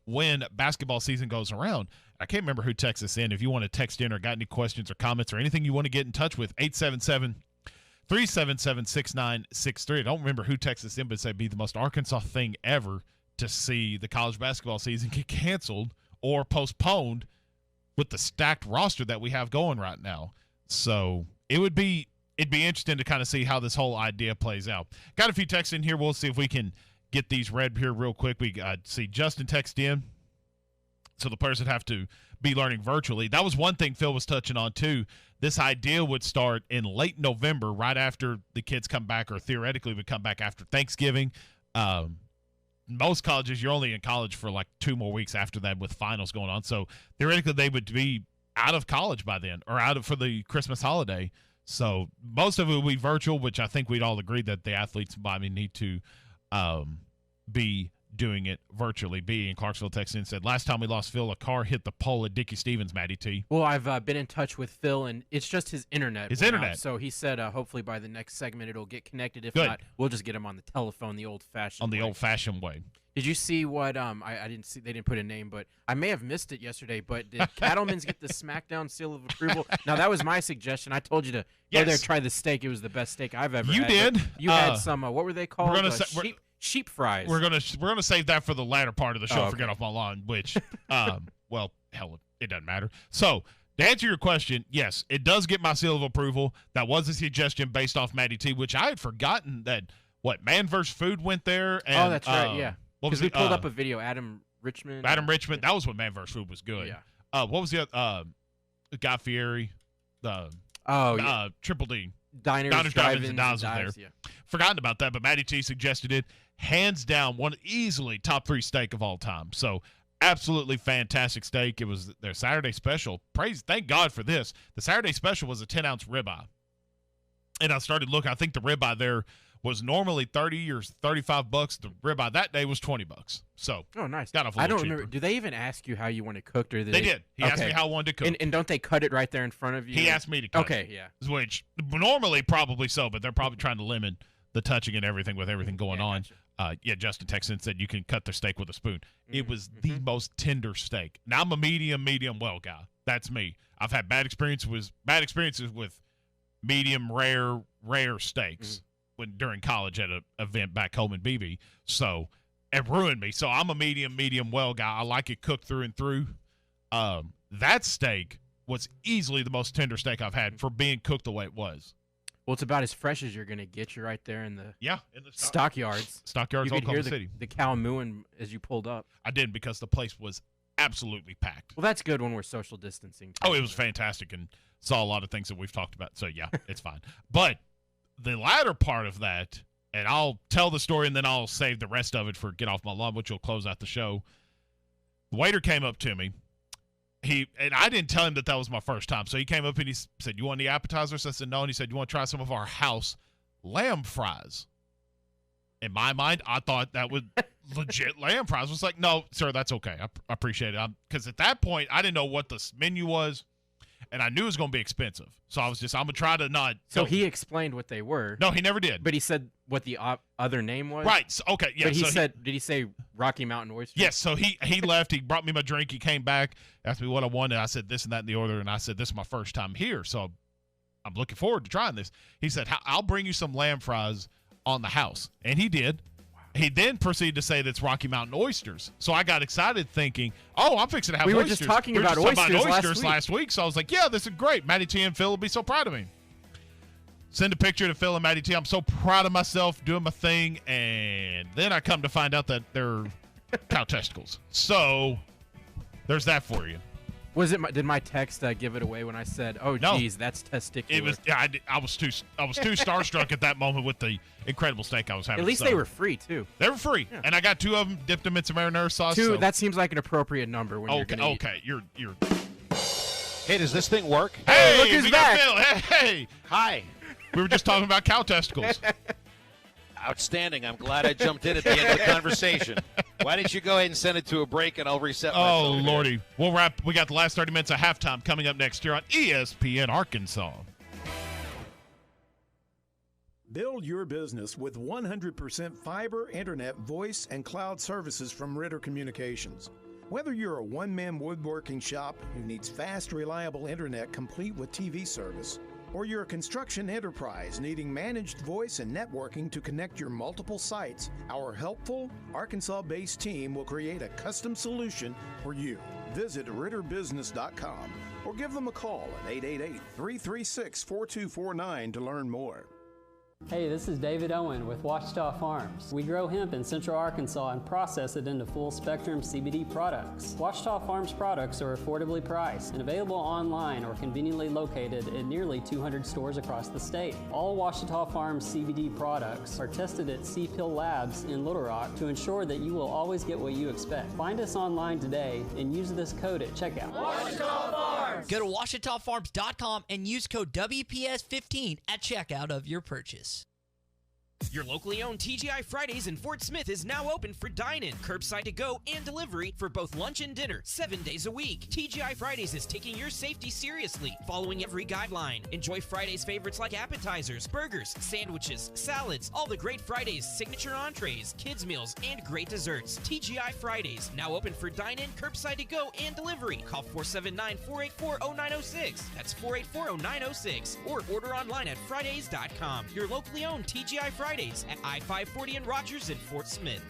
when basketball season goes around. I can't remember who texts us in. If you want to text in or got any questions or comments or anything you want to get in touch with, 877-377-6963. I don't remember who texts us in, but it'd be the most Arkansas thing ever to see the college basketball season get canceled or postponed with the stacked roster that we have going right now. So it'd be interesting to kind of see how this whole idea plays out. Got a few texts in here. We'll see if we can get these read here real quick. We see Justin text in. So the players would have to be learning virtually. That was one thing Phil was touching on, too. This idea would start in late November, right after the kids come back, or theoretically would come back after Thanksgiving. Most colleges, you're only in college for like 2 more weeks after that with finals going on. So theoretically, they would be out of college by then, or for the Christmas holiday. So most of it will be virtual, which I think we'd all agree that the athletes need to be doing it virtually. B in Clarksville, Texas, said, last time we lost Phil, a car hit the pole at Dickie Stevens, Matty T. Well, I've been in touch with Phil, and it's just his internet. So he said hopefully by the next segment it'll get connected. If not, we'll just get him on the telephone the old-fashioned way. Did you see what I didn't see? They didn't put a name, but I may have missed it yesterday. But did Cattleman's get the SmackDown seal of approval? Now, that was my suggestion. I told you to go there, try the steak. It was the best steak I've ever had. You did? You had some, what were they called? Sheep fries. We're gonna save that for the latter part of the show. For Get Off My Lawn, which, well, hell, it doesn't matter. So, to answer your question, yes, it does get my seal of approval. That was a suggestion based off Matty T, which I had forgotten that, Man vs. Food went there. And, that's right, yeah. Because we pulled up a video, Adam Richmond. That was when Man vs. Food was good. Yeah. What was the Guy Fieri? Triple D. Diners, Drive-Ins, and Dives was there. Yeah. Forgotten about that, but Matty T suggested it. Hands down, one easily top 3 steak of all time. So absolutely fantastic steak. It was their Saturday special. Thank God for this. The Saturday special was a 10-ounce ribeye. And I started looking. I think the ribeye there was normally $30 or $35. The ribeye that day was $20. So nice. Got off a I little don't cheaper. remember. Do they even ask you how you want it cooked, or they did? He asked me how I wanted to cook. And don't they cut it right there in front of you? He asked me to cut. Okay, yeah. Which normally probably so, but they're probably trying to limit the touching and everything with everything going on. Gotcha. Justin Texan said you can cut the steak with a spoon. It was the most tender steak. Now I'm a medium well guy. That's me. I've had bad experiences with medium rare steaks during college at an event back home in BB. So it ruined me. So I'm a medium well guy. I like it cooked through and through. That steak was easily the most tender steak I've had for being cooked the way it was. Well, it's about as fresh as you're going to get. You're right there in the stockyards. Stockyards, Oklahoma City. The cow mooing as you pulled up. I didn't, because the place was absolutely packed. Well, that's good when we're social distancing. Oh, it was fantastic, and saw a lot of things that we've talked about. So, yeah, it's fine. But the latter part of that, and I'll tell the story and then I'll save the rest of it for Get Off My Lawn, which will close out the show. The waiter came up to me. And I didn't tell him that was my first time. So he came up and he said, "You want the appetizers?" I said, "No." And he said, "You want to try some of our house lamb fries?" In my mind, I thought that was legit lamb fries. I was like, "No, sir, that's okay. I appreciate it." Because at that point, I didn't know what the menu was, and I knew it was going to be expensive. So I was I'm going to try to not. So he explained what they were. No, he never did. But he said what the other name was? Right. So, okay. Yeah. But did he say Rocky Mountain Oysters? Yes. So he left. He brought me my drink. He came back, asked me what I wanted. I said this and that in the order, and I said, "This is my first time here, so I'm looking forward to trying this." He said, "I'll bring you some lamb fries on the house," and he did. He then proceeded to say that's Rocky Mountain Oysters. So I got excited thinking, oh, I'm fixing to have oysters. We were just talking about oysters last week. So I was like, yeah, this is great. Matty T and Phil will be so proud of me. Send a picture to Phil and Matty T. I'm so proud of myself doing my thing. And then I come to find out that they're cow testicles. So there's that for you. Did my text give it away when I said, "Oh, geez, that's testicular"? It was. Yeah, I was too starstruck at that moment with the incredible steak I was having. At least they were free too. They were free, yeah. And I got 2 of them, dipped them in some marinara sauce. That seems like an appropriate number when you're gonna eat. Okay, you're. Hey, does this thing work? Hey, look who's back. Phil. Hey, hi. We were just talking about cow testicles. Outstanding. I'm glad I jumped in at the end of the conversation. Why don't you go ahead and send it to a break, and I'll reset myself. Oh, Lordy. We'll wrap. We got the last 30 minutes of halftime coming up next year on ESPN Arkansas. Build your business with 100% fiber, internet, voice, and cloud services from Ritter Communications. Whether you're a one-man woodworking shop who needs fast, reliable internet complete with TV service, or you're a construction enterprise needing managed voice and networking to connect your multiple sites, our helpful, Arkansas-based team will create a custom solution for you. Visit RitterBusiness.com or give them a call at 888-336-4249 to learn more. Hey, this is David Owen with Ouachita Farms. We grow hemp in Central Arkansas and process it into full-spectrum CBD products. Ouachita Farms products are affordably priced and available online or conveniently located at nearly 200 stores across the state. All Ouachita Farms CBD products are tested at C-Pill Labs in Little Rock to ensure that you will always get what you expect. Find us online today and use this code at checkout. Ouachita Farms! Go to ouachitafarms.com and use code WPS15 at checkout of your purchase. Your locally owned TGI Fridays in Fort Smith is now open for dine-in, curbside to go, and delivery for both lunch and dinner, 7 days a week. TGI Fridays is taking your safety seriously, following every guideline. Enjoy Fridays favorites like appetizers, burgers, sandwiches, salads, all the great Fridays, signature entrees, kids meals, and great desserts. TGI Fridays, now open for dine-in, curbside to go, and delivery. Call 479-484-0906. That's 484-0906. Or order online at Fridays.com. Your locally owned TGI Fridays at I-540 in Rogers and Fort Smith.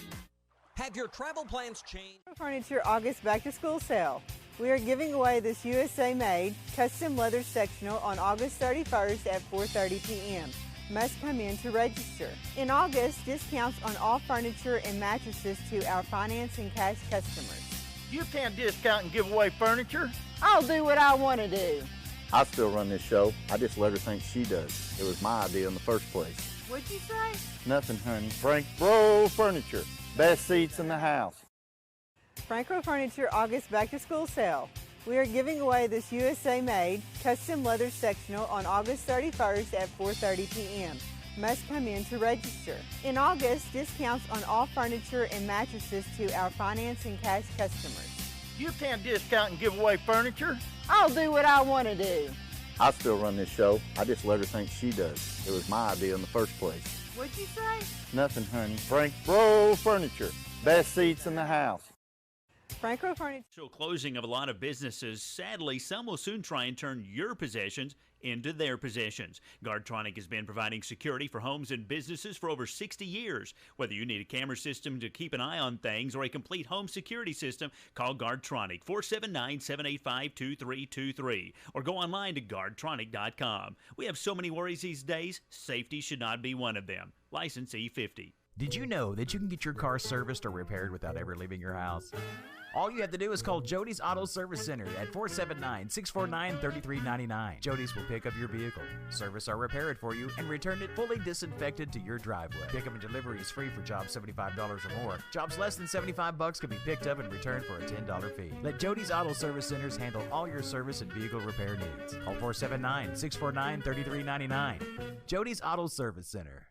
Have your travel plans changed? Furniture August Back to School Sale. We are giving away this USA-made custom leather sectional on August 31st at 4:30 p.m. Must come in to register. In August, discounts on all furniture and mattresses to our finance and cash customers. You can't discount and give away furniture. I'll do what I want to do. I still run this show. I just let her think she does. It was my idea in the first place. What'd you say? Nothing, honey. Frank Bro Furniture. Best seats in the house. Franco Furniture August Back to School Sale. We are giving away this USA-made custom leather sectional on August 31st at 4:30 p.m. Must come in to register. In August, discounts on all furniture and mattresses to our finance and cash customers. You can't discount and give away furniture. I'll do what I want to do. I still run this show. I just let her think she does. It was my idea in the first place. What'd you say? Nothing, honey. Frank Bro Furniture. Best seats in the house. Franco Furniture. Closing of a lot of businesses. Sadly, some will soon try and turn your possessions into their possessions. Guardtronic has been providing security for homes and businesses for over 60 years. Whether you need a camera system to keep an eye on things or a complete home security system, call Guardtronic 479-785-2323 or go online to guardtronic.com. We have so many worries these days, safety should not be one of them. License E50. Did you know that you can get your car serviced or repaired without ever leaving your house? All you have to do is call Jody's Auto Service Center at 479-649-3399. Jody's will pick up your vehicle, service or repair it for you, and return it fully disinfected to your driveway. Pickup and delivery is free for jobs $75 or more. Jobs less than $75 can be picked up and returned for a $10 fee. Let Jody's Auto Service Centers handle all your service and vehicle repair needs. Call 479-649-3399. Jody's Auto Service Center.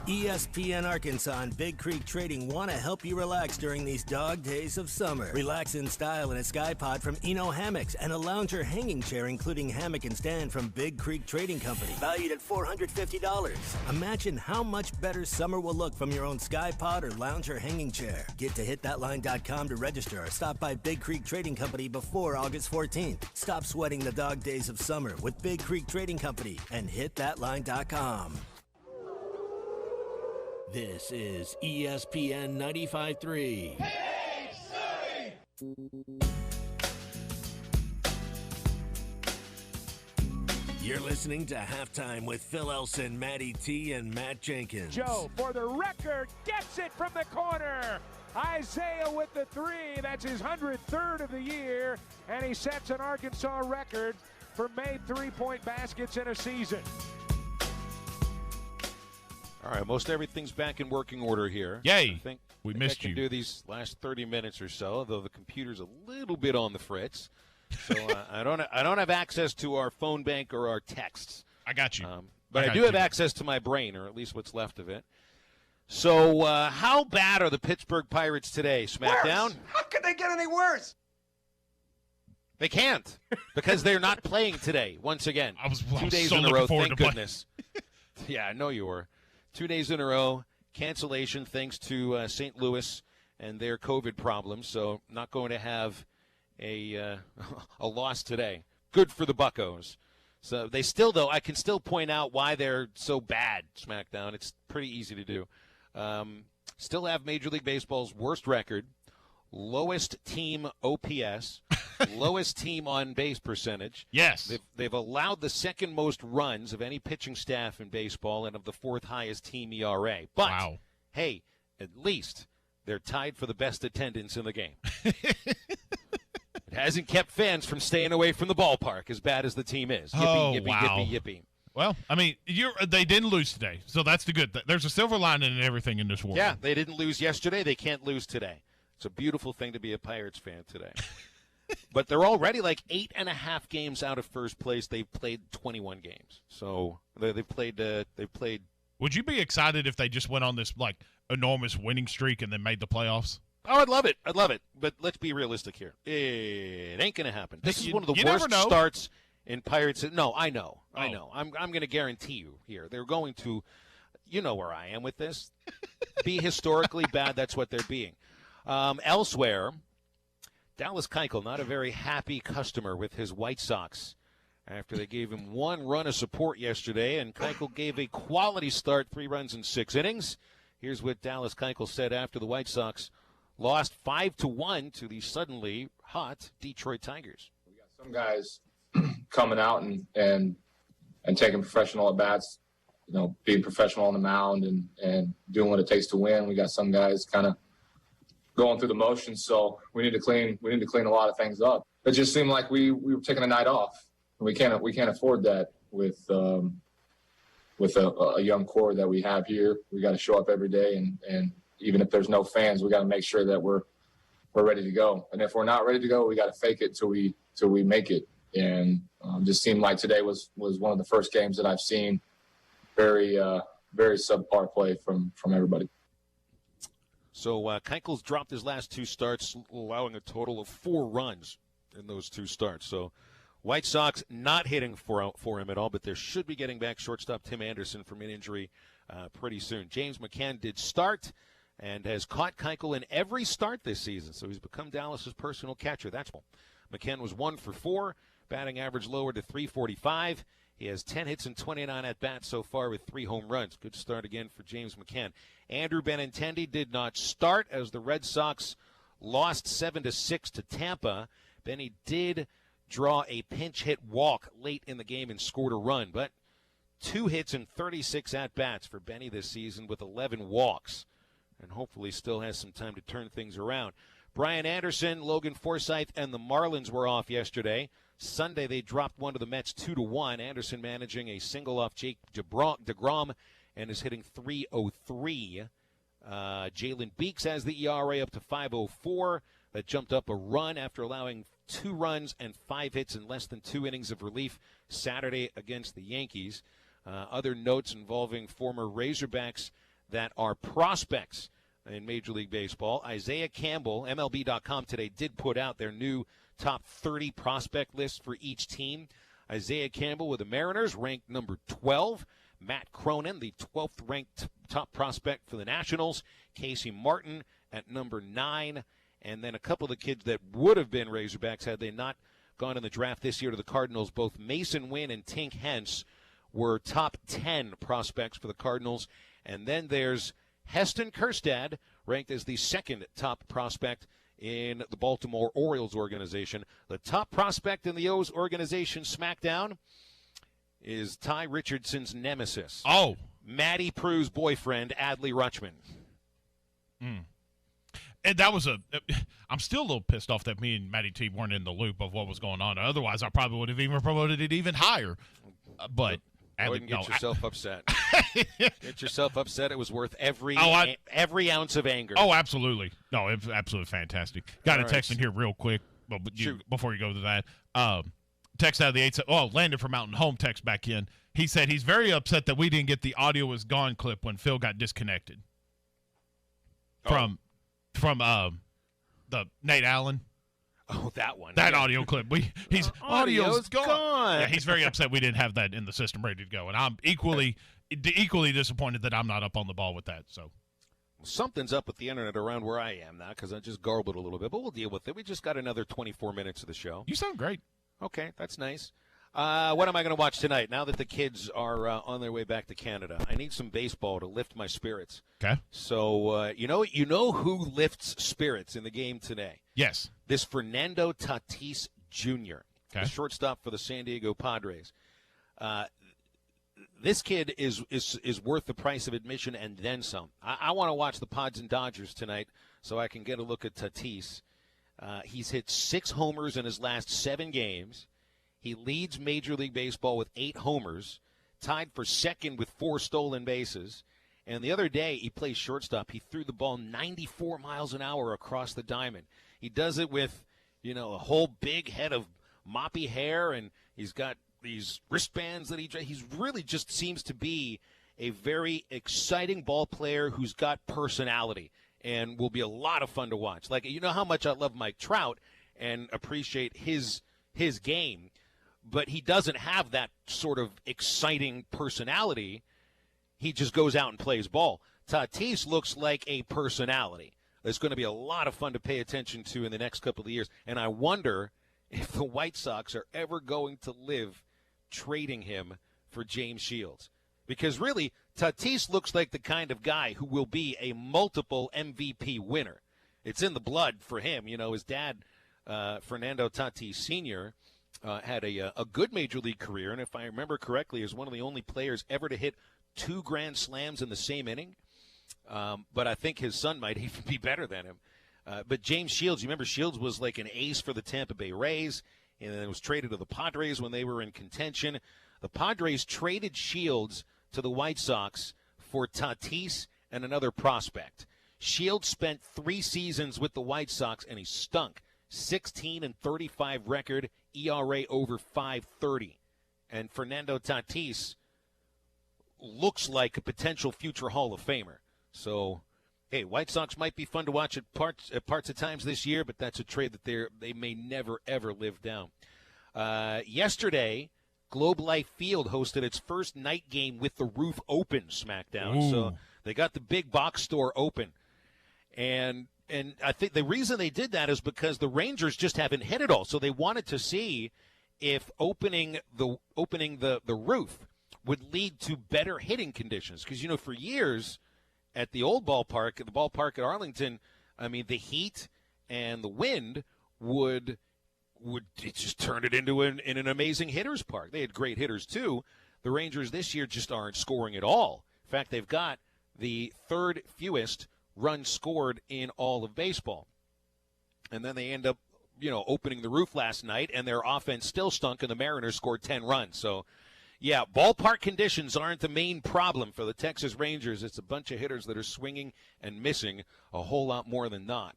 ESPN Arkansas and Big Creek Trading want to help you relax during these dog days of summer. Relax in style in a sky pod from Eno Hammocks and a lounger hanging chair including hammock and stand from Big Creek Trading Company, valued at $450. Imagine how much better summer will look from your own sky pod or lounger hanging chair. Get to hitthatline.com to register or stop by Big Creek Trading Company before August 14th. Stop sweating the dog days of summer with Big Creek Trading Company and hitthatline.com. This is ESPN 95.3. You're listening to Halftime with Phil Elson, Matty T, and Matt Jenkins. Joe, for the record, gets it from the corner. Isaiah with the three. That's his 103rd of the year, and he sets an Arkansas record for made three-point baskets in a season. All right, most everything's back in working order here. Yay! I think we missed I can do these last 30 minutes or so, though the computer's a little bit on the fritz. So I don't have access to our phone bank or our texts. I got you. But I do have access to my brain, or at least what's left of it. So how bad are the Pittsburgh Pirates today, SmackDown? Worse. How could they get any worse? They can't, because they're not playing today, once again. I was 2 days so in a row, forward thank to goodness. Yeah, I know you were. 2 days in a row, cancellation thanks to St. Louis and their COVID problems, so not going to have a loss today. Good for the Buccos. So they still, though, I can still point out why they're so bad, SmackDown. It's pretty easy to do. Still have Major League Baseball's worst record, lowest team OPS, lowest team on-base percentage. Yes. They've allowed the second most runs of any pitching staff in baseball and of the fourth highest team ERA. But, hey, at least they're tied for the best attendance in the game. It hasn't kept fans from staying away from the ballpark, as bad as the team is. Yippee, yippee, yippee, yippee. Well, I mean, they didn't lose today, so that's the good thing. There's a silver lining in everything in this war. Yeah, they didn't lose yesterday. They can't lose today. It's a beautiful thing to be a Pirates fan today. But they're already like 8.5 games out of first place. They've played 21 games. So they've played. Would you be excited if they just went on this like enormous winning streak and then made the playoffs? Oh, I'd love it. I'd love it. But let's be realistic here. It ain't going to happen. This is one of the worst starts in Pirates. No, I know. I know. I'm going to guarantee you here. They're going to, you know where I am with this, be historically bad. That's what they're being. Elsewhere, Dallas Keuchel, not a very happy customer with his White Sox after they gave him one run of support yesterday, and Keuchel gave a quality start, 3 runs in 6 innings. Here's what Dallas Keuchel said after the White Sox lost 5-1 to the suddenly hot Detroit Tigers. We got some guys coming out and taking professional at bats, you know, being professional on the mound and doing what it takes to win. We got some guys kind of going through the motions, so we need to clean a lot of things up. It just seemed like we were taking a night off. We can't afford that with a young core that we have here. We got to show up every day, and even if there's no fans, we got to make sure that we're ready to go. And if we're not ready to go, we got to fake it till we make it. And just seemed like today was one of the first games that I've seen very subpar play from everybody. So Keuchel's dropped his last 2 starts, allowing a total of 4 runs in those 2 starts. So White Sox not hitting for him at all, but they should be getting back shortstop Tim Anderson from an injury pretty soon. James McCann did start and has caught Keuchel in every start this season, so he's become Dallas's personal catcher. That's all. McCann was 1 for 4, batting average lowered to .345. He has 10 hits and 29 at-bats so far with 3 home runs. Good start again for James McCann. Andrew Benintendi did not start as the Red Sox lost 7-6 to Tampa. Benny did draw a pinch hit walk late in the game and scored a run, but 2 hits and 36 at-bats for Benny this season with 11 walks, and hopefully still has some time to turn things around. Brian Anderson, Logan Forsythe, and the Marlins were off yesterday. Sunday, they dropped one to the Mets 2-1. Anderson managing a single off Jake DeGrom and is hitting .303. Jalen Beeks has the ERA up to .504. That jumped up a run after allowing 2 runs and 5 hits in less than 2 innings of relief Saturday against the Yankees. Other notes involving former Razorbacks that are prospects in Major League Baseball. Isaiah Campbell, MLB.com today, did put out their new top 30 prospect list for each team. Isaiah Campbell with the Mariners, ranked number 12. Matt Cronin, the 12th ranked top prospect for the Nationals. Casey Martin at number 9. And then a couple of the kids that would have been Razorbacks had they not gone in the draft this year to the Cardinals, both Mason Wynn and Tink Hence were top 10 prospects for the Cardinals. And then there's Heston Kjerstad, ranked as the 2nd top prospect in the Baltimore Orioles organization. The top prospect in the O's organization, SmackDown, is Ty Richardson's nemesis. Oh. Matty Prue's boyfriend, Adley Rutschman. And that was I'm still a little pissed off that me and Matty T weren't in the loop of what was going on. Otherwise, I probably would have even promoted it even higher. But Get yourself upset. Get yourself upset. It was worth every ounce of anger. Oh, absolutely. No, it's absolutely fantastic. Got a text in here real quick before you go to that. Text out of the 8. Landon from Mountain Home text back in. He said he's very upset that we didn't get the audio is gone clip when Phil got disconnected from the Nate Allen. Oh, that one. That audio clip. His audio's gone. Yeah, he's very upset we didn't have that in the system ready to go, and I'm equally disappointed that I'm not up on the ball with that. So something's up with the internet around where I am now because I just garbled a little bit, but we'll deal with it. We just got another 24 minutes of the show. You sound great. Okay, that's nice. What am I going to watch tonight now that the kids are on their way back to Canada? I need some baseball to lift my spirits. Okay. So, you know who lifts spirits in the game today? Yes. This Fernando Tatis Jr., the shortstop for the San Diego Padres. This kid is worth the price of admission and then some. I want to watch the Pods and Dodgers tonight so I can get a look at Tatis. He's hit 6 homers in his last 7 games. He leads Major League Baseball with 8 homers, tied for 2nd with 4 stolen bases. And the other day, he plays shortstop. He threw the ball 94 miles an hour across the diamond. He does it with, a whole big head of moppy hair, and he's got these wristbands that he really just seems to be a very exciting ball player who's got personality and will be a lot of fun to watch. Like, you know how much I love Mike Trout and appreciate his game, but he doesn't have that sort of exciting personality. He just goes out and plays ball. Tatis looks like a personality. It's going to be a lot of fun to pay attention to in the next couple of years, and I wonder if the White Sox are ever going to live trading him for James Shields. Because really, Tatis looks like the kind of guy who will be a multiple MVP winner. It's in the blood for him. His dad, Fernando Tatis Sr., had a good Major League career, and if I remember correctly, is one of the only players ever to hit 2 grand slams in the same inning. But I think his son might even be better than him. But James Shields, you remember Shields was like an ace for the Tampa Bay Rays, and then was traded to the Padres when they were in contention. The Padres traded Shields to the White Sox for Tatis and another prospect. Shields spent 3 seasons with the White Sox, and he stunk. 16-35 record, ERA over 5.30. And Fernando Tatis looks like a potential future Hall of Famer. So, hey, White Sox might be fun to watch at parts of times this year, but that's a trade that they may never, ever live down. Yesterday, Globe Life Field hosted its first night game with the roof open, SmackDown. Ooh. So they got the big box store open. And I think the reason they did that is because the Rangers just haven't hit it all. So they wanted to see if opening the roof would lead to better hitting conditions. Because, for years at the old ballpark, the ballpark at Arlington, I mean, the heat and the wind would it just turn it into an amazing hitter's park. They had great hitters, too. The Rangers this year just aren't scoring at all. In fact, they've got the third fewest runs scored in all of baseball. And then they end up, opening the roof last night, and their offense still stunk, and the Mariners scored 10 runs. So, yeah, ballpark conditions aren't the main problem for the Texas Rangers. It's a bunch of hitters that are swinging and missing a whole lot more than not.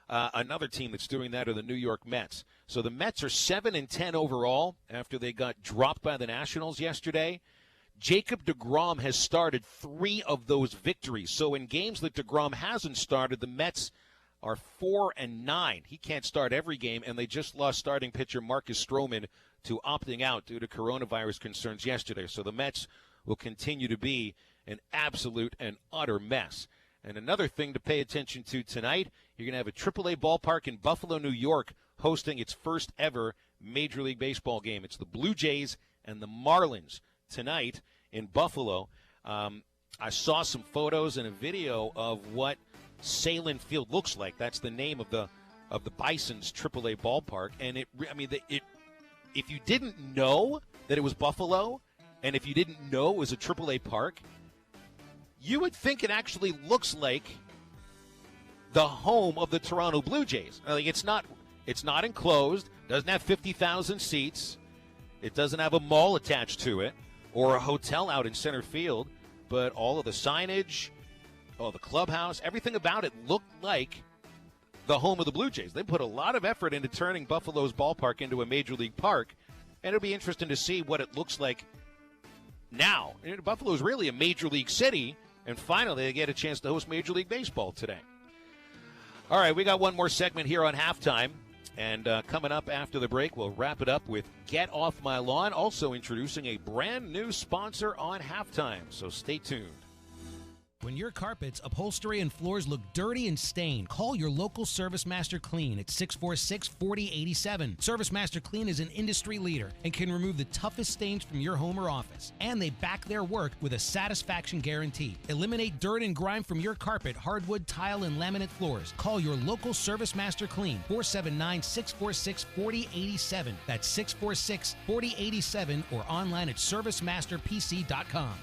Another team that's doing that are the New York Mets. So the Mets are 7-10 overall after they got dropped by the Nationals yesterday. Jacob deGrom has started 3 of those victories. So in games that deGrom hasn't started, the Mets are 4-9. He can't start every game, and they just lost starting pitcher Marcus Stroman to opting out due to coronavirus concerns yesterday. So the Mets will continue to be an absolute and utter mess. And another thing to pay attention to tonight, you're going to have a AAA ballpark in Buffalo, New York, hosting its first ever Major League Baseball game. It's the Blue Jays and the Marlins tonight in Buffalo. I saw some photos and a video of what Salem Field looks like. That's the name of the Bison's AAA ballpark. And if you didn't know that it was Buffalo, and if you didn't know it was a AAA park, you would think it actually looks like the home of the Toronto Blue Jays. Like, it's not enclosed, doesn't have 50,000 seats, it doesn't have a mall attached to it or a hotel out in center field, but all of the signage, all the clubhouse, everything about it looked like the home of the Blue Jays. They put a lot of effort into turning Buffalo's ballpark into a major league park, and it'll be interesting to see what it looks like now. Buffalo's really a major league city, and finally they get a chance to host Major League Baseball today. All right, we got one more segment here on Halftime, and coming up after the break, we'll wrap it up with Get Off My Lawn, also introducing a brand new sponsor on Halftime, so stay tuned. When your carpets, upholstery, and floors look dirty and stained, call your local Service Master Clean at 646-4087. Service Master Clean is an industry leader and can remove the toughest stains from your home or office. And they back their work with a satisfaction guarantee. Eliminate dirt and grime from your carpet, hardwood, tile, and laminate floors. Call your local Service Master Clean, 479-646-4087. That's 646-4087 or online at servicemasterpc.com.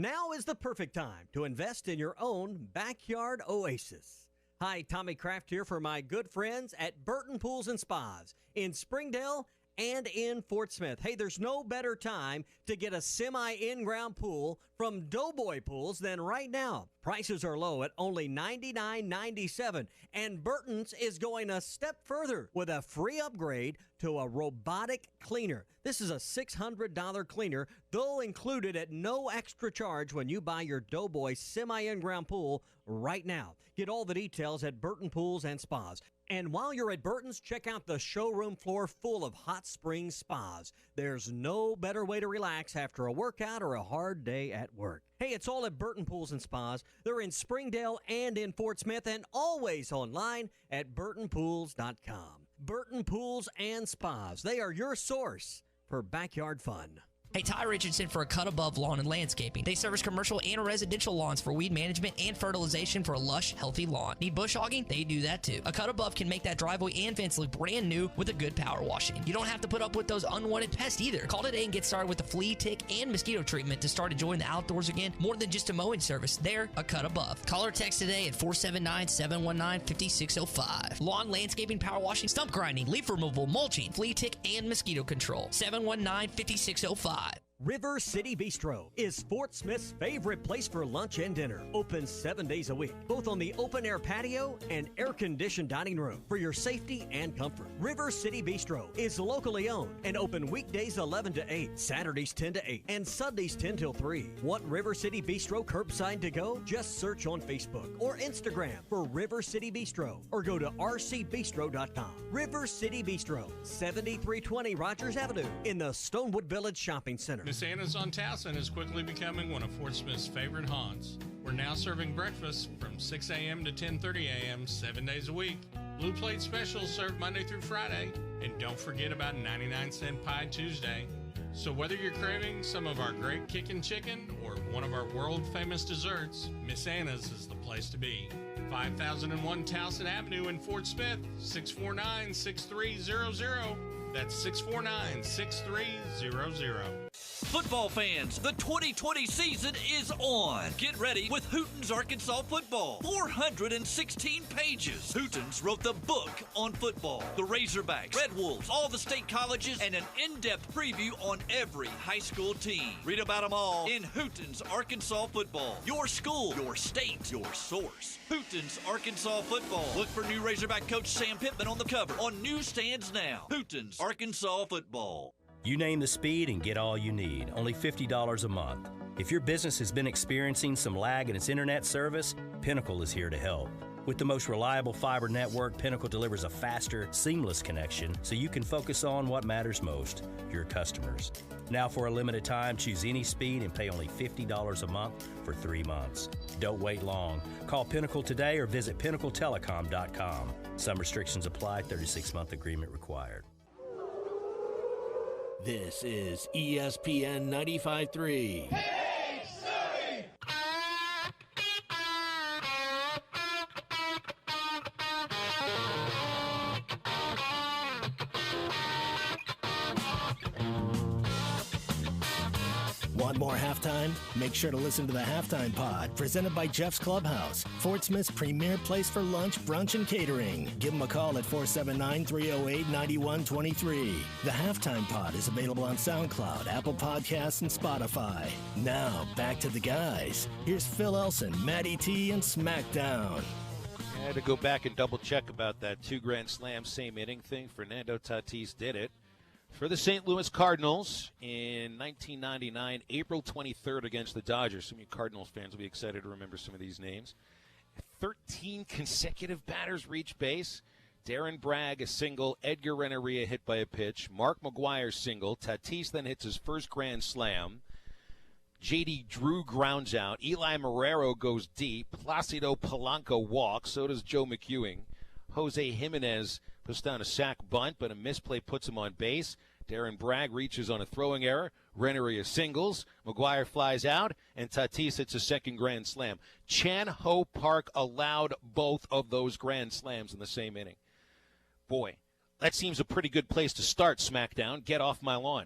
Now is the perfect time to invest in your own backyard oasis. Hi, Tommy Kraft here for my good friends at Burton Pools and Spas in Springdale and in Fort Smith. Hey, there's no better time to get a semi-in-ground pool from Doughboy Pools than right now. Prices are low at only $99.97, and Burton's is going a step further with a free upgrade to a robotic cleaner. This is a $600 cleaner, though included at no extra charge when you buy your Doughboy semi-in-ground pool right now. Get all the details at Burton Pools and Spas. And while you're at Burton's, check out the showroom floor full of hot spring spas. There's no better way to relax after a workout or a hard day at work. Hey, it's all at Burton Pools and Spas. They're in Springdale and in Fort Smith, and always online at burtonpools.com. Burton Pools and Spas. They are your source for backyard fun. Hey, Ty Richardson for A Cut Above Lawn and Landscaping. They service commercial and residential lawns for weed management and fertilization for a lush, healthy lawn. Need bush hogging? They do that too. A Cut Above can make that driveway and fence look brand new with a good power washing. You don't have to put up with those unwanted pests either. Call today and get started with the flea, tick, and mosquito treatment to start enjoying the outdoors again. More than just a mowing service. They're A Cut Above. Call or text today at 479-719-5605. Lawn, landscaping, power washing, stump grinding, leaf removal, mulching, flea, tick, and mosquito control. 719-5605. River City Bistro is Fort Smith's favorite place for lunch and dinner. Open 7 days a week, both on the open-air patio and air-conditioned dining room for your safety and comfort. River City Bistro is locally owned and open weekdays 11 to 8, Saturdays 10 to 8, and Sundays 10 till 3. Want River City Bistro curbside to go? Just search on Facebook or Instagram for River City Bistro or go to rcbistro.com. River City Bistro, 7320 Rogers Avenue in the Stonewood Village Shopping Center. Miss Anna's on Towson is quickly becoming one of Fort Smith's favorite haunts. We're now serving breakfast from 6 a.m. to 10:30 a.m. 7 days a week. Blue Plate specials served Monday through Friday. And don't forget about 99-cent Pie Tuesday. So whether you're craving some of our great kickin' chicken or one of our world-famous desserts, Miss Anna's is the place to be. 5001 Towson Avenue in Fort Smith, 649-6300. That's 649-6300. Football fans, the 2020 season is on. Get ready with Hooten's Arkansas Football. 416 pages. Hooten's wrote the book on football. The Razorbacks, Red Wolves, all the state colleges, and an in-depth preview on every high school team. Read about them all in Hooten's Arkansas Football. Your school, your state, your source. Hooten's Arkansas Football. Look for new Razorback coach Sam Pittman on the cover on newsstands now. Hooten's Arkansas Football. You name the speed and get all you need, only $50 a month. If your business has been experiencing some lag in its internet service, Pinnacle is here to help. With the most reliable fiber network, Pinnacle delivers a faster, seamless connection so you can focus on what matters most, your customers. Now for a limited time, choose any speed and pay only $50 a month for 3 months. Don't wait long. Call Pinnacle today or visit pinnacletelecom.com. Some restrictions apply, 36-month agreement required. This is ESPN 95.3. Want more halftime? Make sure to listen to the Halftime Pod, presented by Jeff's Clubhouse, Fort Smith's premier place for lunch, brunch, and catering. Give them a call at 479-308-9123. The Halftime Pod is available on SoundCloud, Apple Podcasts, and Spotify. Now, back to the guys. Here's Phil Elson, Matty T, and SmackDown. I had to go back and double-check about that 2 Grand Slam same inning thing. Fernando Tatis did it for the St. Louis Cardinals in 1999, April 23rd against the Dodgers. Some of you Cardinals fans will be excited to remember some of these names. 13 consecutive batters reach base. Darren Bragg a single, Edgar Renteria hit by a pitch, Mark McGwire single, Tatis then hits his first Grand Slam. J.D. Drew grounds out, Eli Marrero goes deep, Placido Polanco walks, so does Joe McEwing. Jose Jimenez puts down a sac bunt, but a misplay puts him on base. Darren Bragg reaches on a throwing error. Renteria singles. McGwire flies out, and Tatis hits a second Grand Slam. Chan Ho Park allowed both of those Grand Slams in the same inning. Boy, that seems a pretty good place to start, SmackDown. Get off my lawn.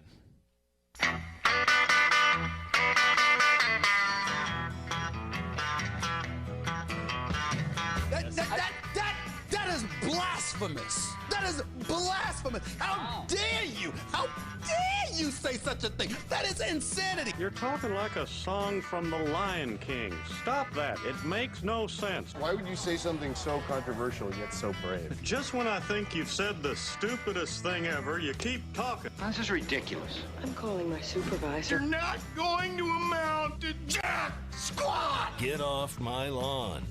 That is blasphemous. That is blasphemous. How dare you? How dare you say such a thing? That is insanity. You're talking like a song from The Lion King. Stop that. It makes no sense. Why would you say something so controversial yet so brave? Just when I think you've said the stupidest thing ever, you keep talking. This is ridiculous. I'm calling my supervisor. You're not going to amount to jack squat. Get off my lawn.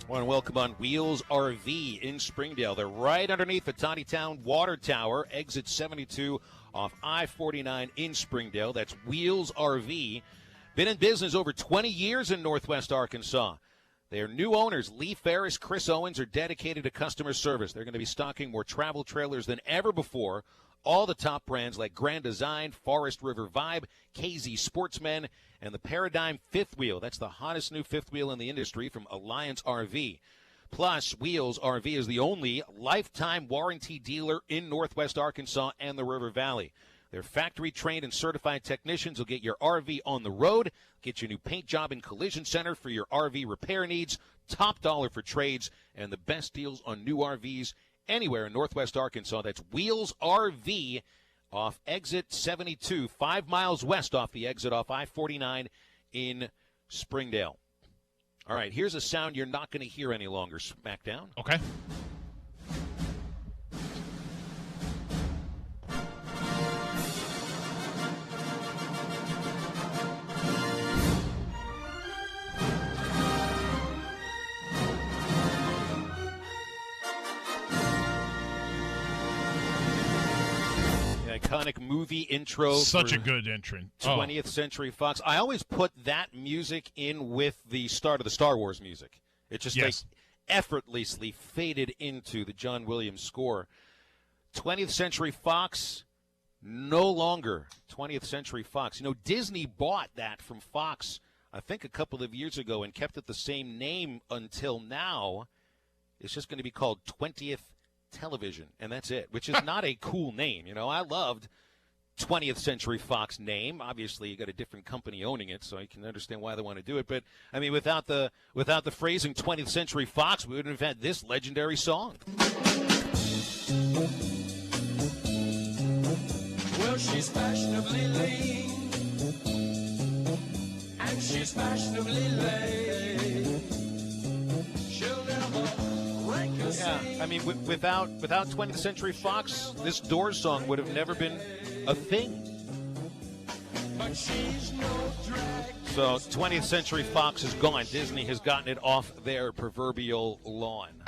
I want to welcome on Wheels RV in Springdale. They're right underneath the Tawnytown Water Tower, exit 72 off I-49 in Springdale. That's Wheels RV. Been in business over 20 years in Northwest Arkansas. Their new owners, Lee Ferris, Chris Owens, are dedicated to customer service. They're going to be stocking more travel trailers than ever before. All the top brands like Grand Design, Forest River Vibe, KZ Sportsmen, and the Paradigm Fifth Wheel. That's the hottest new fifth wheel in the industry from Alliance RV. Plus, Wheels RV is the only lifetime warranty dealer in Northwest Arkansas and the River Valley. Their factory-trained and certified technicians will get your RV on the road, get your new paint job and collision center for your RV repair needs, top dollar for trades, and the best deals on new RVs anywhere in Northwest Arkansas. That's Wheels RV off exit 72, 5 miles west off the exit off I-49 in Springdale. All right, here's a sound you're not going to hear any longer, SmackDown. Okay. iconic movie intro. Such a good entrant. 20th Century Fox. I always put that music in with the start of the Star Wars music. It just like effortlessly faded into the John Williams score. 20th Century Fox, no longer 20th Century Fox. You know, Disney bought that from Fox, I think, a couple of years ago and kept it the same name until now. It's just going to be called 20th Television, and that's it, which is not a cool name. You know, I loved 20th Century Fox name. Obviously, you got a different company owning it, so you can understand why they want to do it. But I mean, without the phrasing 20th Century Fox, we wouldn't have had this legendary song. Well, she's fashionably lean, and she's fashionably late. She'll never rank a Yeah, I mean, without 20th Century Fox, this Doors song would have never been a thing. But she's no drag. So 20th Century Fox is gone. Disney has gotten it off their proverbial lawn.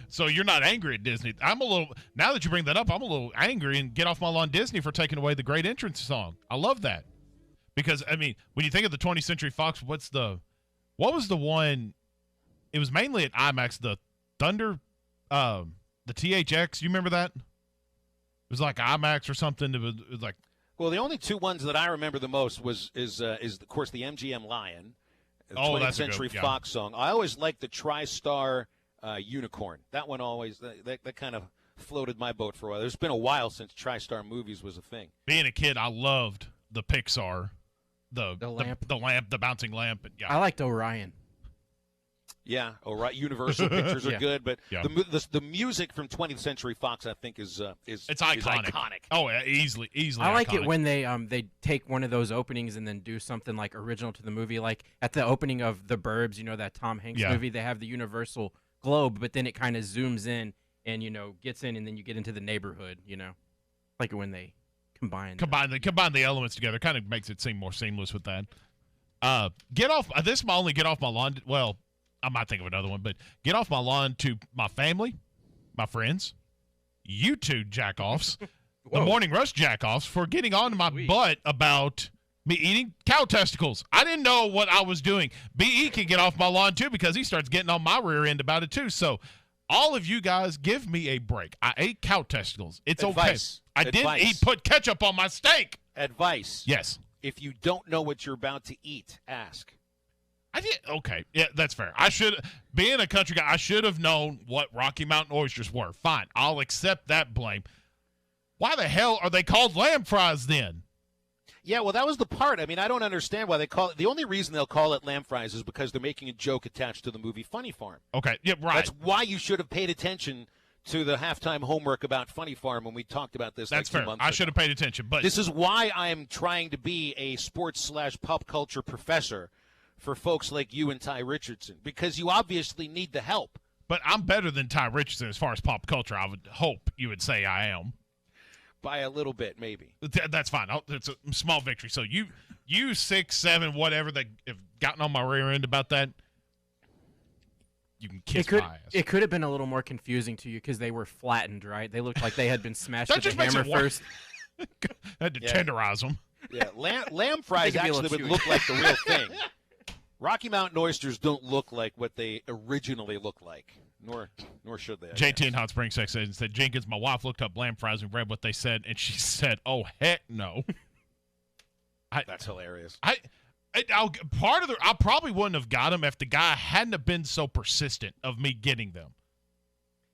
So you're not angry at Disney. I'm a little, now that you bring that up, I'm a little angry and get off my lawn Disney for taking away the great entrance song. I love that. Because, I mean, when you think of the 20th Century Fox, what was the one, it was mainly at IMAX, the Thunder, the THX, you remember that? It was like IMAX or something. It was like, well, the only two ones that I remember the most is of course the MGM Lion, the 20th Century Fox song. I always liked the TriStar Unicorn. That one always that kind of floated my boat for a while. There's been a while since TriStar movies was a thing. Being a kid, I loved the Pixar, the lamp, the bouncing lamp. Yeah, I liked Orion. Yeah, Universal Pictures are good, but the music from 20th Century Fox, I think, is iconic. Oh, yeah, easily. I like it when they take one of those openings and then do something like original to the movie, like at the opening of The Burbs, you know, that Tom Hanks movie. They have the Universal globe, but then it kind of zooms in and gets in, and then you get into the neighborhood. Like when they combine the elements together, kind of makes it seem more seamless with that. Get off. This is my only get off my lawn. Well, I might think of another one, but get off my lawn to my family, my friends, you two jack-offs, the Morning Rush jack-offs, for getting on my butt about me eating cow testicles. I didn't know what I was doing. B.E. can get off my lawn, too, because he starts getting on my rear end about it, too. So all of you guys, give me a break. I ate cow testicles. It's Advice. Okay. I didn't put ketchup on my steak. Advice. Yes. If you don't know what you're about to eat, ask. I did. Okay. Yeah, that's fair. Being a country guy, I should have known what Rocky Mountain oysters were. Fine. I'll accept that blame. Why the hell are they called lamb fries then? Yeah, well, that was the part. I mean, I don't understand why they call it. The only reason they'll call it lamb fries is because they're making a joke attached to the movie Funny Farm. Okay. Yeah, right. That's why you should have paid attention to the halftime homework about Funny Farm when we talked about this. That's fair. 2 months ago. I should have paid attention. But this is why I am trying to be a sports/pop culture professor for folks like you and Ty Richardson, because you obviously need the help. But I'm better than Ty Richardson as far as pop culture. I would hope you would say I am. By a little bit, maybe. That's fine. It's a small victory. So you 6, 7, whatever, that have gotten on my rear end about that, you can kiss my ass. It could have been a little more confusing to you because they were flattened, right? They looked like they had been smashed with a hammer first. Had to tenderize them. Yeah, lamb fries actually would look like the real thing. Rocky Mountain oysters don't look like what they originally look like, nor should they. JT in Hot Springs Sex Agent said, Jenkins, my wife looked up lamb fries and read what they said, and she said, oh, heck no. That's hilarious. I probably wouldn't have got them if the guy hadn't have been so persistent of me getting them.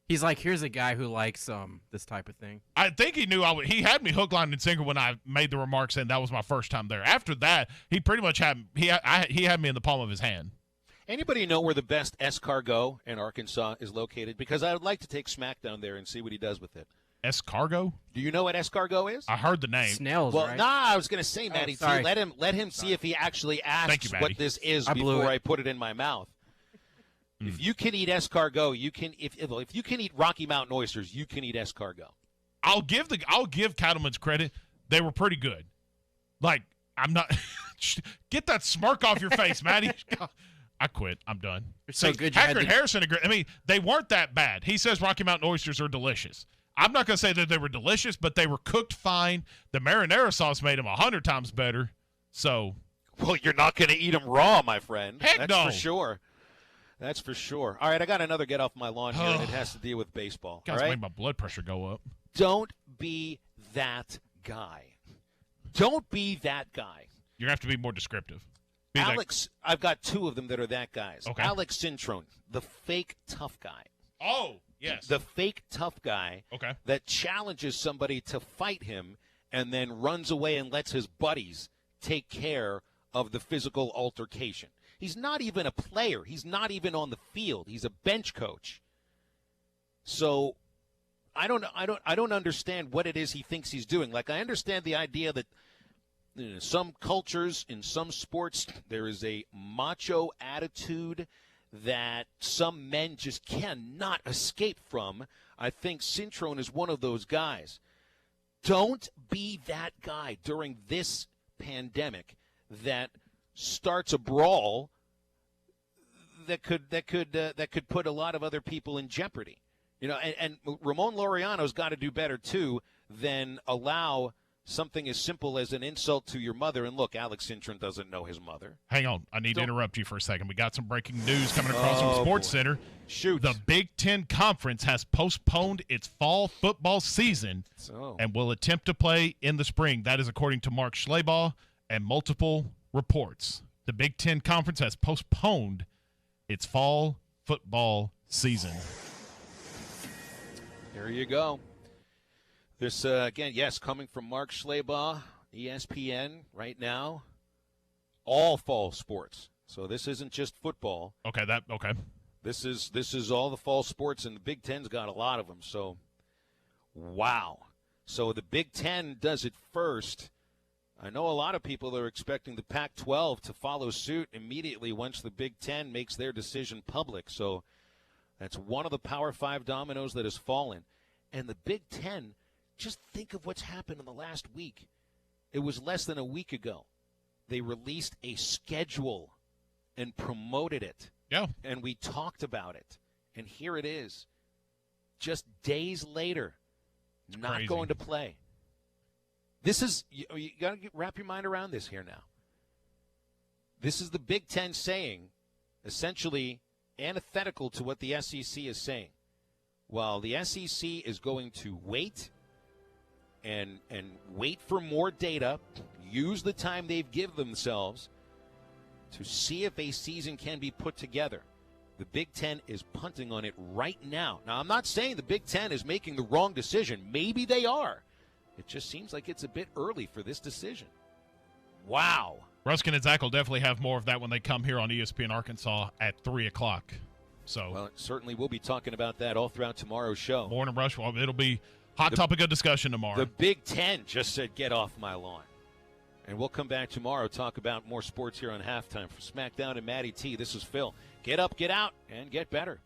He's like, here's a guy who likes this type of thing. I think he knew he had me hook, line, and sinker when I made the remark saying that was my first time there. After that, he pretty much had he had me in the palm of his hand. Anybody know where the best escargot in Arkansas is located? Because I would like to take Smack down there and see what he does with it. Escargot? Do you know what escargot is? I heard the name. Snails, well, right? I was going to say, Matty, let him see if he actually asks what this is before I put it in my mouth. If you can eat escargot, you can. If you can eat Rocky Mountain oysters, you can eat escargot. I'll give Cattleman's credit. They were pretty good. Like, I'm not. Get that smirk off your face, Matty. I quit. I'm done. So good. Hackett Harrison agreed. I mean, they weren't that bad. He says Rocky Mountain oysters are delicious. I'm not going to say that they were delicious, but they were cooked fine. The marinara sauce made them 100 times better. So, well, you're not going to eat them raw, my friend. Heck That's no. for sure. That's for sure. All right, I got another get off my lawn here, and it has to deal with baseball. Guys, all right? made my blood pressure go up. Don't be that guy. Don't be that guy. You're going to have to be more descriptive. Alex, I've got two of them that are that guys. Okay. Alex Cintrone, the fake tough guy. Oh, yes. The fake tough guy Okay. that challenges somebody to fight him and then runs away and lets his buddies take care of the physical altercation. He's not even a player. He's not even on the field. He's a bench coach. So I don't understand what it is he thinks he's doing. Like, I understand the idea that in some cultures, in some sports, there is a macho attitude that some men just cannot escape from. I think Cintrone is one of those guys. Don't be that guy during this pandemic that starts a brawl that could put a lot of other people in jeopardy. You know, and Ramon Laureano's got to do better too than allow something as simple as an insult to your mother. And look, Alex Cintrone doesn't know his mother. Hang on. I need to interrupt you for a second. We got some breaking news coming across from Sports Center. Shoot. The Big Ten Conference has postponed its fall football season and will attempt to play in the spring. That is according to Mark Schlabach and multiple reports. The Big Ten Conference has postponed its fall football season. There you go. This, again, yes, coming from Mark Schlabach, ESPN, right now, all fall sports. So this isn't just football. Okay. This is all the fall sports, and the Big Ten's got a lot of them. So, wow. So the Big Ten does it first. I know a lot of people are expecting the Pac-12 to follow suit immediately once the Big Ten makes their decision public. So that's one of the Power 5 dominoes that has fallen. And the Big Ten, just think of what's happened in the last week. It was less than a week ago. They released a schedule and promoted it. Yeah. And we talked about it. And here it is. Just days later, not crazy. going to play. This is, you got to wrap your mind around this here now. This is the Big Ten saying, essentially antithetical to what the SEC is saying. While the SEC is going to wait and wait for more data, use the time they've given themselves to see if a season can be put together. The Big Ten is punting on it right now. Now, I'm not saying the Big Ten is making the wrong decision. Maybe they are. It just seems like it's a bit early for this decision. Wow. Ruskin and Zach will definitely have more of that when they come here on ESPN Arkansas at 3 o'clock. So, well, certainly we'll be talking about that all throughout tomorrow's show. Morning Rush, well, it'll be hot topic of discussion tomorrow. The Big Ten just said, get off my lawn. And we'll come back tomorrow, talk about more sports here on Halftime. For SmackDown and Matty T, this is Phil. Get up, get out, and get better.